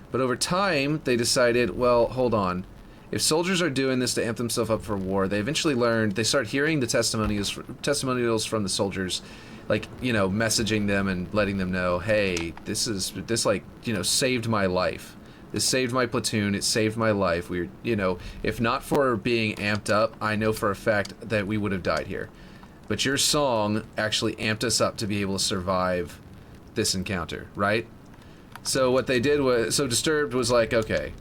But over time, they decided, well, hold on. If soldiers are doing this to amp themselves up for war, they eventually learned, they start hearing the testimonials from the soldiers, like, you know, messaging them and letting them know, hey, this like, you know, saved my life. This saved my platoon, it saved my life. We're, you know, if not for being amped up, I know for a fact that we would have died here. But your song actually amped us up to be able to survive this encounter, right? So what they did was, so Disturbed was like, okay,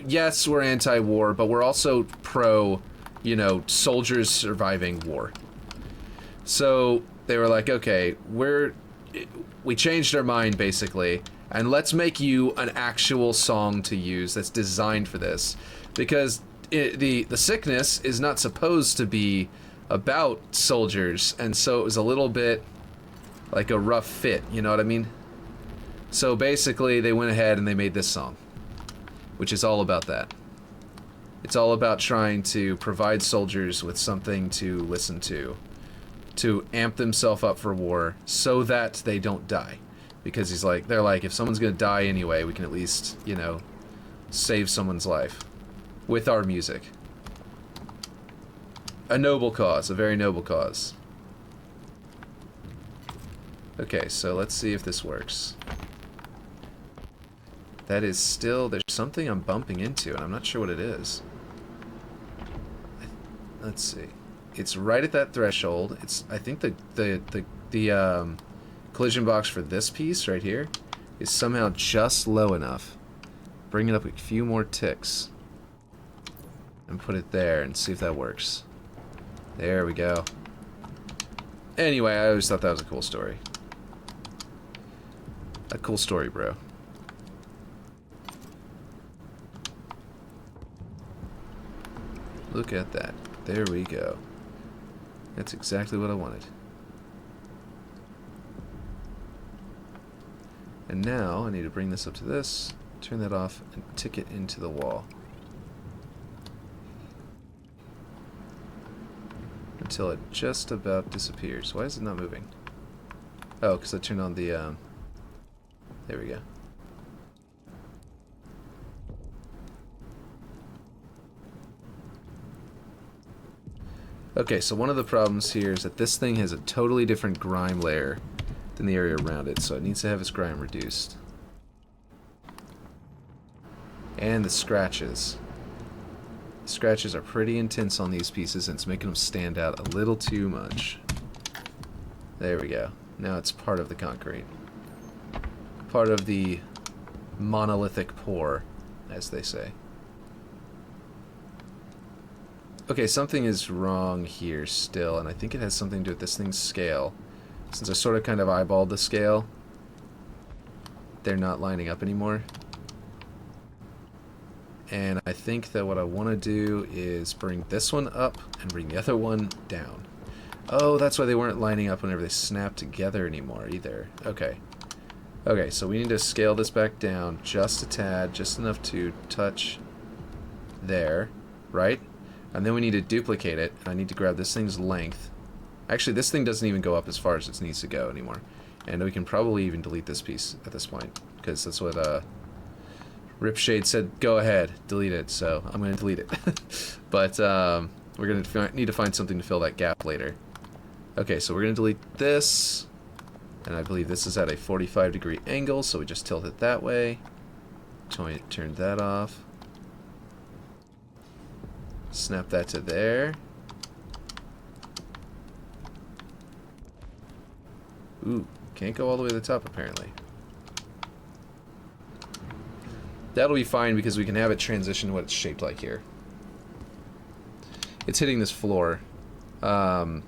yes, we're anti-war, but we're also pro, you know, soldiers surviving war. So they were like, okay, we changed our mind basically, and let's make you an actual song to use that's designed for this, because the Sickness is not supposed to be about soldiers, and so it was a little bit like a rough fit, you know what I mean? So basically they went ahead and they made this song, which is all about that. It's all about trying to provide soldiers with something to listen to amp themselves up for war so that they don't die. Because they're like, if someone's gonna die anyway, we can at least, you know, save someone's life with our music. A noble cause, a very noble cause. Okay, so let's see if this works. That is still, there's something I'm bumping into, and I'm not sure what it is. Let's see. It's right at that threshold. It's, I think the collision box for this piece right here is somehow just low enough. Bring it up a few more ticks. And put it there and see if that works. There we go. Anyway, I always thought that was a cool story. A cool story, bro. Look at that. There we go. That's exactly what I wanted. And now I need to bring this up to this, turn that off, and tick it into the wall. Until it just about disappears. Why is it not moving? Oh, because I turned on the, there we go. Okay, so one of the problems here is that this thing has a totally different grime layer than the area around it, so it needs to have its grime reduced. And the scratches. The scratches are pretty intense on these pieces, and it's making them stand out a little too much. There we go. Now it's part of the concrete. Part of the monolithic pour, as they say. Okay, something is wrong here still, and I think it has something to do with this thing's scale. Since I sort of kind of eyeballed the scale, they're not lining up anymore. And I think that what I want to do is bring this one up and bring the other one down. Oh, that's why they weren't lining up whenever they snapped together anymore either. Okay. Okay, so we need to scale this back down just a tad, just enough to touch there, right? And then we need to duplicate it, and I need to grab this thing's length. Actually, this thing doesn't even go up as far as it needs to go anymore. And we can probably even delete this piece at this point, because that's what Ripshade said, go ahead, delete it, so I'm going to delete it. But we're going to need to find something to fill that gap later. Okay, so we're going to delete this, and I believe this is at a 45-degree angle, so we just tilt it that way. Turn that off. Snap that to there. Ooh, can't go all the way to the top apparently. That'll be fine because we can have it transition what it's shaped like here. It's hitting this floor. So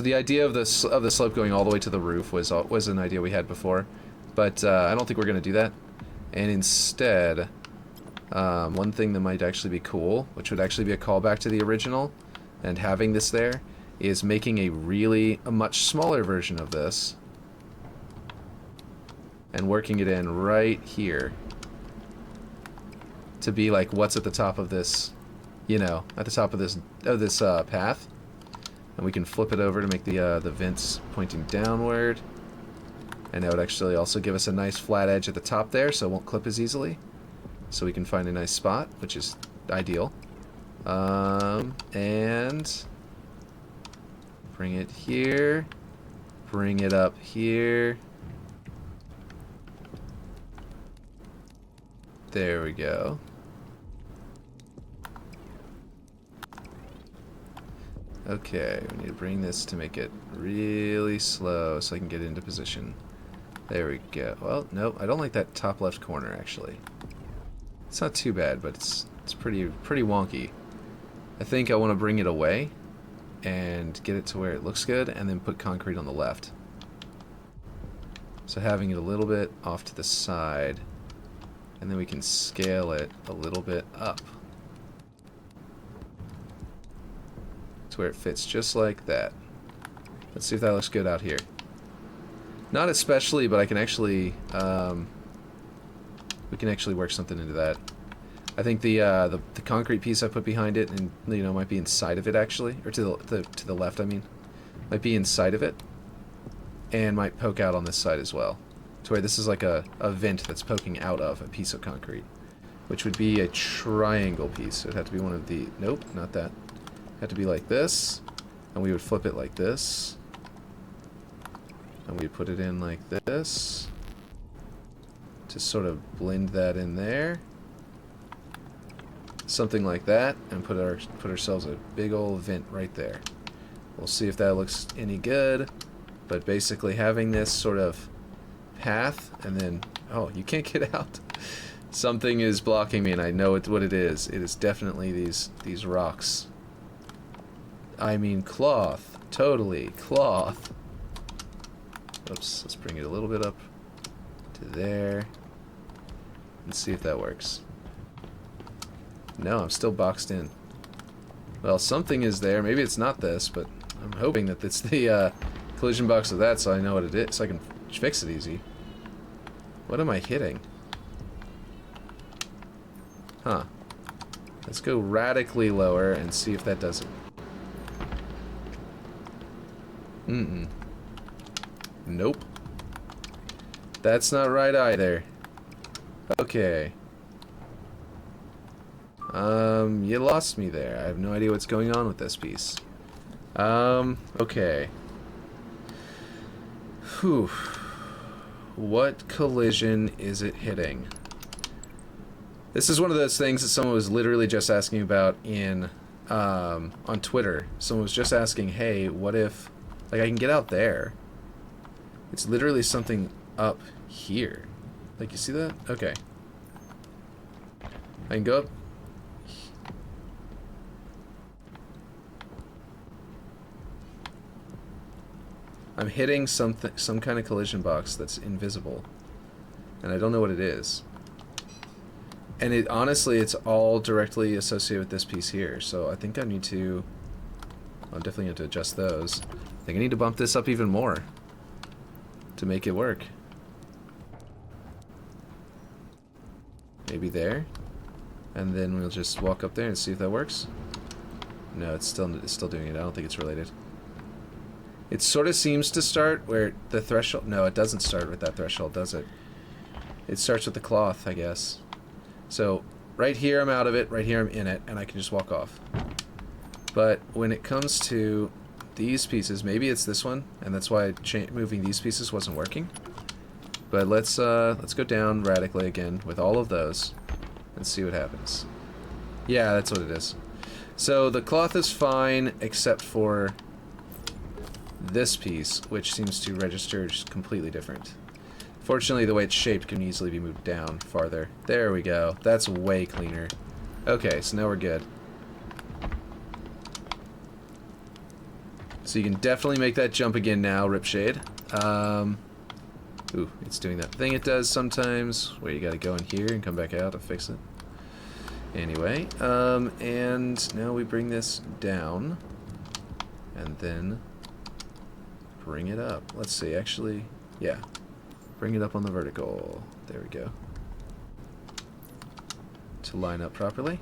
the idea of the slope going all the way to the roof was an idea we had before, but I don't think we're going to do that. And instead, one thing that might actually be cool, which would actually be a callback to the original, and having this there, is making a much smaller version of this, and working it in right here to be like what's at the top of this, you know, at the top of this path, and we can flip it over to make the vents pointing downward, and that would actually also give us a nice flat edge at the top there, so it won't clip as easily. So we can find a nice spot, which is ideal. And bring it here, bring it up here. There we go. Okay, we need to bring this to make it really slow so I can get into position. There we go. Well, no, I don't like that top left corner actually. It's not too bad, but it's pretty wonky. I think I want to bring it away and get it to where it looks good, and then put concrete on the left. So having it a little bit off to the side, and then we can scale it a little bit up to where it fits just like that. Let's see if that looks good out here. Not especially, but I can actually we can actually work something into that. I think the concrete piece I put behind it, and you know, might be inside of it actually, or to the left. I mean, might be inside of it, and might poke out on this side as well, to where this is like a vent that's poking out of a piece of concrete, which would be a triangle piece. So it'd have to be one of the nope, not that. It'd have to be like this, and we would flip it like this, and we'd put it in like this to sort of blend that in there. Something like that, and put ourselves a big old vent right there. We'll see if that looks any good, but basically having this sort of path, and then, oh, you can't get out. Something is blocking me, and I know what it is. It is definitely these rocks. I mean cloth, totally cloth. Oops, let's bring it a little bit up to there, and see if that works. No, I'm still boxed in. Well, something is there. Maybe it's not this, but I'm hoping that it's the collision box of that, so I know what it is, so I can fix it easy. What am I hitting? Huh. Let's go radically lower and see if that does it. Mm-mm. Nope. That's not right either. Okay. You lost me there. I have no idea what's going on with this piece. Okay. Whew. What collision is it hitting? This is one of those things that someone was literally just asking about in, on Twitter. Someone was just asking, hey, what if, like, I can get out there. It's literally something up here. Like, you see that? Okay. I can go up. I'm hitting some kind of collision box that's invisible. And I don't know what it is. And it honestly, it's all directly associated with this piece here. So I think I need to... I'm definitely going to adjust those. I think I need to bump this up even more to make it work. Maybe there. And then we'll just walk up there and see if that works. No, it's still doing it. I don't think it's related. It sort of seems to start where the threshold... No, it doesn't start with that threshold, does it? It starts with the cloth, I guess. So, right here I'm out of it, right here I'm in it, and I can just walk off. But when it comes to these pieces, maybe it's this one, and that's why moving these pieces wasn't working. But let's go down radically again with all of those and see what happens. Yeah, that's what it is. So the cloth is fine, except for this piece, which seems to register just completely different. Fortunately, the way it's shaped can easily be moved down farther. There we go. That's way cleaner. Okay, so now we're good. So you can definitely make that jump again now, Ripshade. Ooh, it's doing that thing it does sometimes, where you gotta go in here and come back out to fix it. Anyway, and now we bring this down, and then bring it up. Let's see, actually, yeah. Bring it up on the vertical. There we go. To line up properly.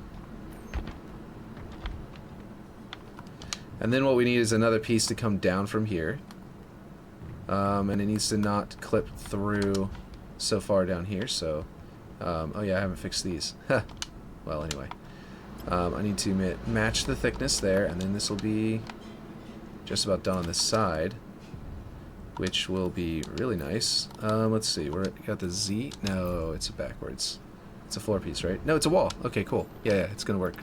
And then what we need is another piece to come down from here. And it needs to not clip through so far down here, so... oh yeah, I haven't fixed these. Well, anyway. I need to match the thickness there, and then this will be just about done on this side, which will be really nice. Let's see, we got the Z. No, it's backwards. It's a floor piece, right? No, it's a wall. Okay, cool. Yeah, it's gonna work.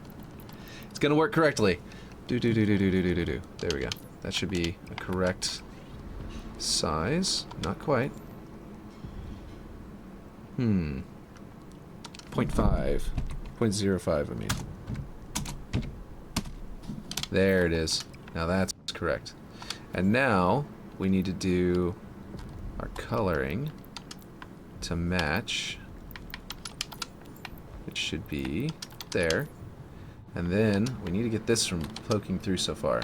It's gonna work correctly. There we go. That should be a correct size. Not quite. 0.5. 0.05, I mean. There it is. Now that's correct. And now we need to do our coloring to match. It should be there. And then we need to get this from poking through so far,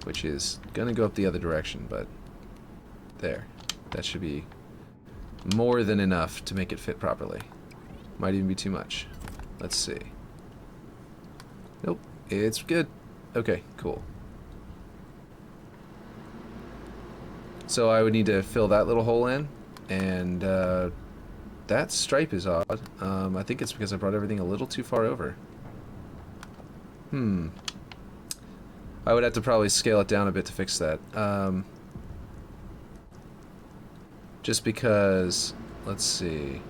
which is gonna go up the other direction, but there. That should be more than enough to make it fit properly. Might even be too much. Let's see. Nope, it's good. Okay, cool. So I would need to fill that little hole in, and that stripe is odd. I think it's because I brought everything a little too far over. I would have to probably scale it down a bit to fix that. Just because, let's see.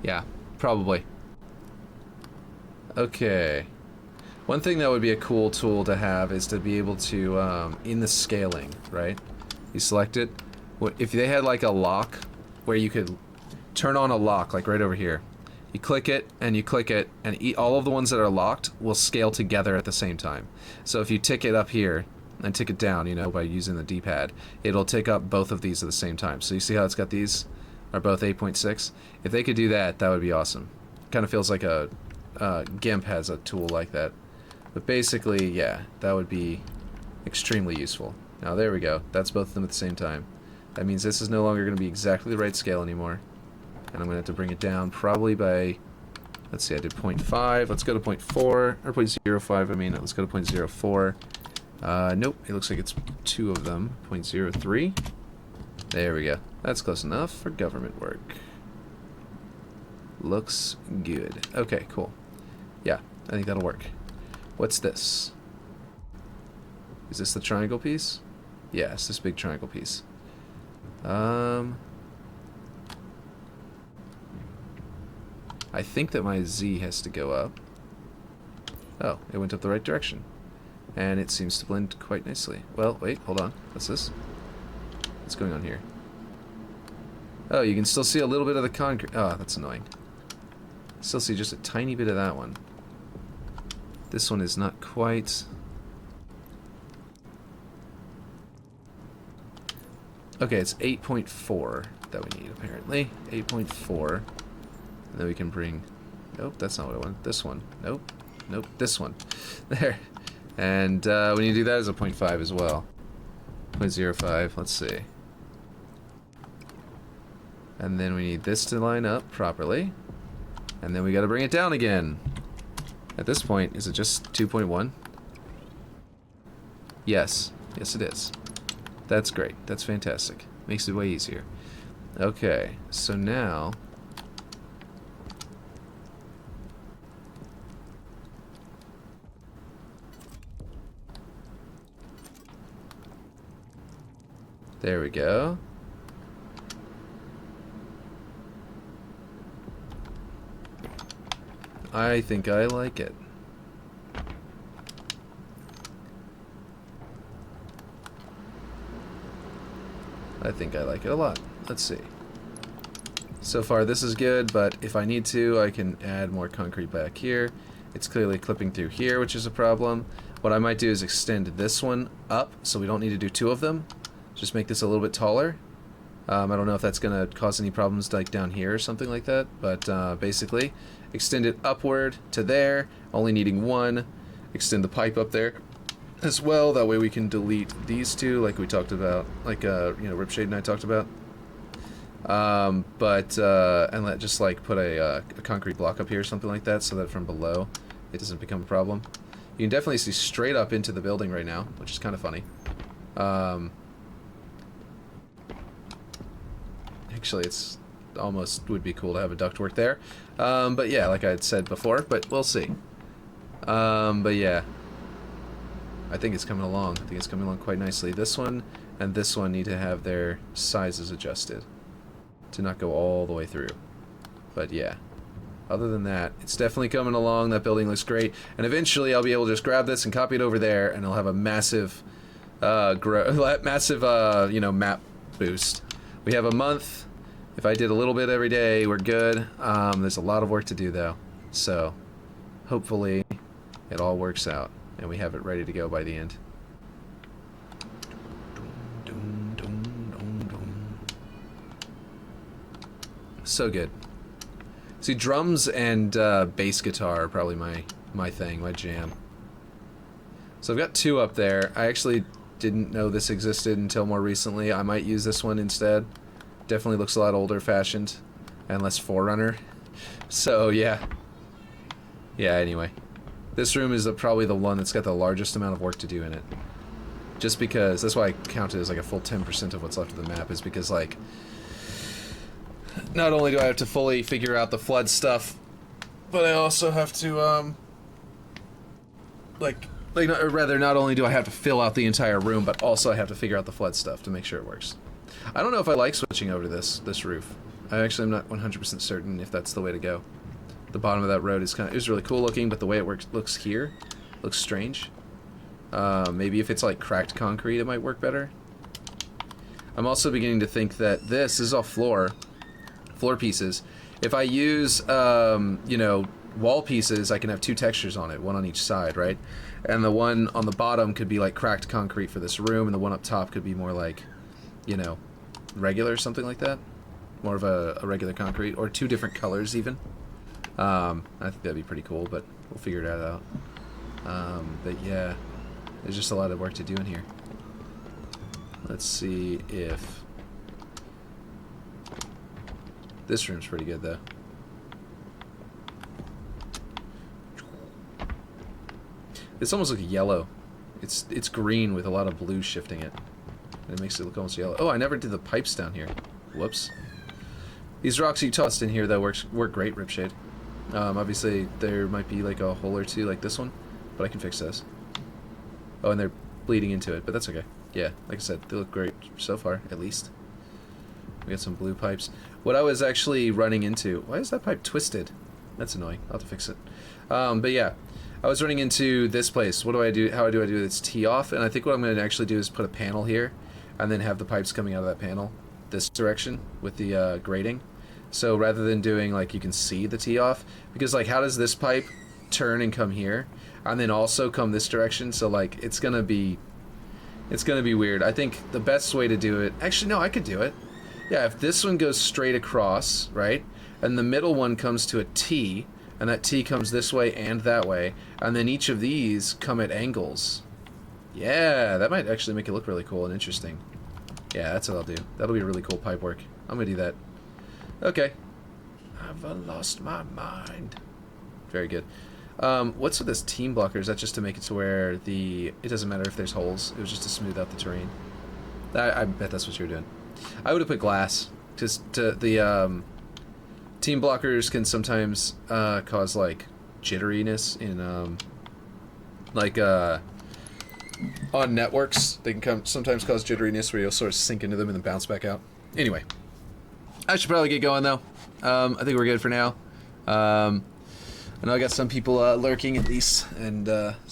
Yeah, probably. Okay. One thing that would be a cool tool to have is to be able to, in the scaling, right? You select it. If they had like a lock where you could turn on a lock, like right over here. You click it, and all of the ones that are locked will scale together at the same time. So if you tick it up here, and tick it down, you know, by using the D-pad, it'll tick up both of these at the same time. So you see how it's got these are both 8.6? If they could do that, that would be awesome. Kind of feels like a GIMP has a tool like that. But basically, yeah, that would be Extremely useful. Now there we go. That's both of them at the same time. That means this is no longer going to be exactly the right scale anymore. And I'm going to have to bring it down probably by... Let's see, I did 0.5. Let's go to 0.4. Or 0.05, I mean. Let's go to 0.04. Nope. It looks like it's two of them. 0.03. There we go. That's close enough for government work. Looks good. Okay, cool. Yeah, I think that'll work. What's this? Is this the triangle piece? Yeah, it's this big triangle piece. I think that my Z has to go up. Oh, it went up the right direction. And it seems to blend quite nicely. Well, wait, hold on. What's this? What's going on here? Oh, you can still see a little bit of the concrete. Oh, that's annoying. Still see just a tiny bit of that one. This one is not quite... Okay, it's 8.4 that we need, apparently. 8.4. And then we can bring... Nope, that's not what I want. This one. Nope. Nope, this one. There. And when you do that as a 0.5 as well. 0.05, let's see. And then we need this to line up properly. And then we gotta bring it down again. At this point, is it just 2.1? Yes. Yes, it is. That's great. That's fantastic. Makes it way easier. Okay, so now... There we go. I think I like it. I think I like it a lot. Let's see. So far this is good, but if I need to, I can add more concrete back here. It's clearly clipping through here, which is a problem. What I might do is extend this one up, so we don't need to do two of them. Just make this a little bit taller. I don't know if that's going to cause any problems like down here or something like that, but basically extend it upward to there, only needing one. Extend the pipe up there as well, that way we can delete these two like we talked about, like you know, Ripshade and I talked about. And let just like put a concrete block up here or something like that, so that from below it doesn't become a problem. You can definitely see straight up into the building right now, which is kind of funny. Actually, it's almost would be cool to have a ductwork there. But yeah, like I had said before, but we'll see. But yeah, I think it's coming along. I think it's coming along quite nicely. This one and this one need to have their sizes adjusted to not go all the way through. But yeah, other than that, it's definitely coming along. That building looks great. And eventually I'll be able to just grab this and copy it over there, and I'll have a massive, you know, map boost. We have a month. If I did a little bit every day, we're good. There's a lot of work to do, though. So, hopefully, it all works out, and we have it ready to go by the end. So good. See, drums and bass guitar are probably my thing, my jam. So I've got two up there. I actually didn't know this existed until more recently. I might use this one instead. Definitely looks a lot older fashioned and less Forerunner. So yeah. Yeah, anyway. This room is probably the one that's got the largest amount of work to do in it. Just because, that's why I count it as like a full 10% of what's left of the map, is because like, not only do I have to fully figure out the flood stuff, but I also have to, not only do I have to fill out the entire room, but also I have to figure out the flood stuff to make sure it works. I don't know if I like switching over to this roof. I actually am not 100% certain if that's the way to go. The bottom of that road is really cool looking, but the way it looks here looks strange. Maybe if it's like cracked concrete, it might work better. I'm also beginning to think that this is all floor pieces. If I use, you know, wall pieces, I can have two textures on it, one on each side, right? And the one on the bottom could be like cracked concrete for this room, and the one up top could be more like, you know, regular, something like that. More of a regular concrete, or two different colors even. I think that'd be pretty cool, but we'll figure that out. But yeah, There's just a lot of work to do in here. Let's see if... This room's pretty good, though. It's almost like yellow. It's green with a lot of blue shifting it. And it makes it look almost yellow. Oh, I never did the pipes down here. Whoops. These rocks you tossed in here, though, work great, Ripshade. Obviously, there might be like a hole or two like this one, but I can fix those. Oh, and they're bleeding into it, but that's okay. Yeah, like I said, they look great so far, at least. We got some blue pipes. What I was actually running into... Why is that pipe twisted? That's annoying. I'll have to fix it. But yeah, I was running into this place. What do I do? How do I do this tee off? And I think what I'm going to actually do is put a panel here, and then have the pipes coming out of that panel this direction with the grating. So rather than doing, like, you can see the tee off, because, like, how does this pipe turn and come here, and then also come this direction? So, like, it's gonna be weird. I think the best way to do it... Actually, no, I could do it. Yeah, if this one goes straight across, right, and the middle one comes to a T, and that T comes this way and that way, and then each of these come at angles. Yeah, that might actually make it look really cool and interesting. Yeah, that's what I'll do. That'll be really cool pipe work. I'm gonna do that. Okay. I've lost my mind. Very good. What's with this team blocker? Is that just to make it to where it doesn't matter if there's holes? It was just to smooth out the terrain. I bet that's what you're doing. I would have put glass. Just the team blockers can sometimes cause like jitteriness in on networks. They can sometimes cause jitteriness where you'll sort of sink into them and then bounce back out. Anyway, I should probably get going though. I think we're good for now. I know I got some people lurking at least, and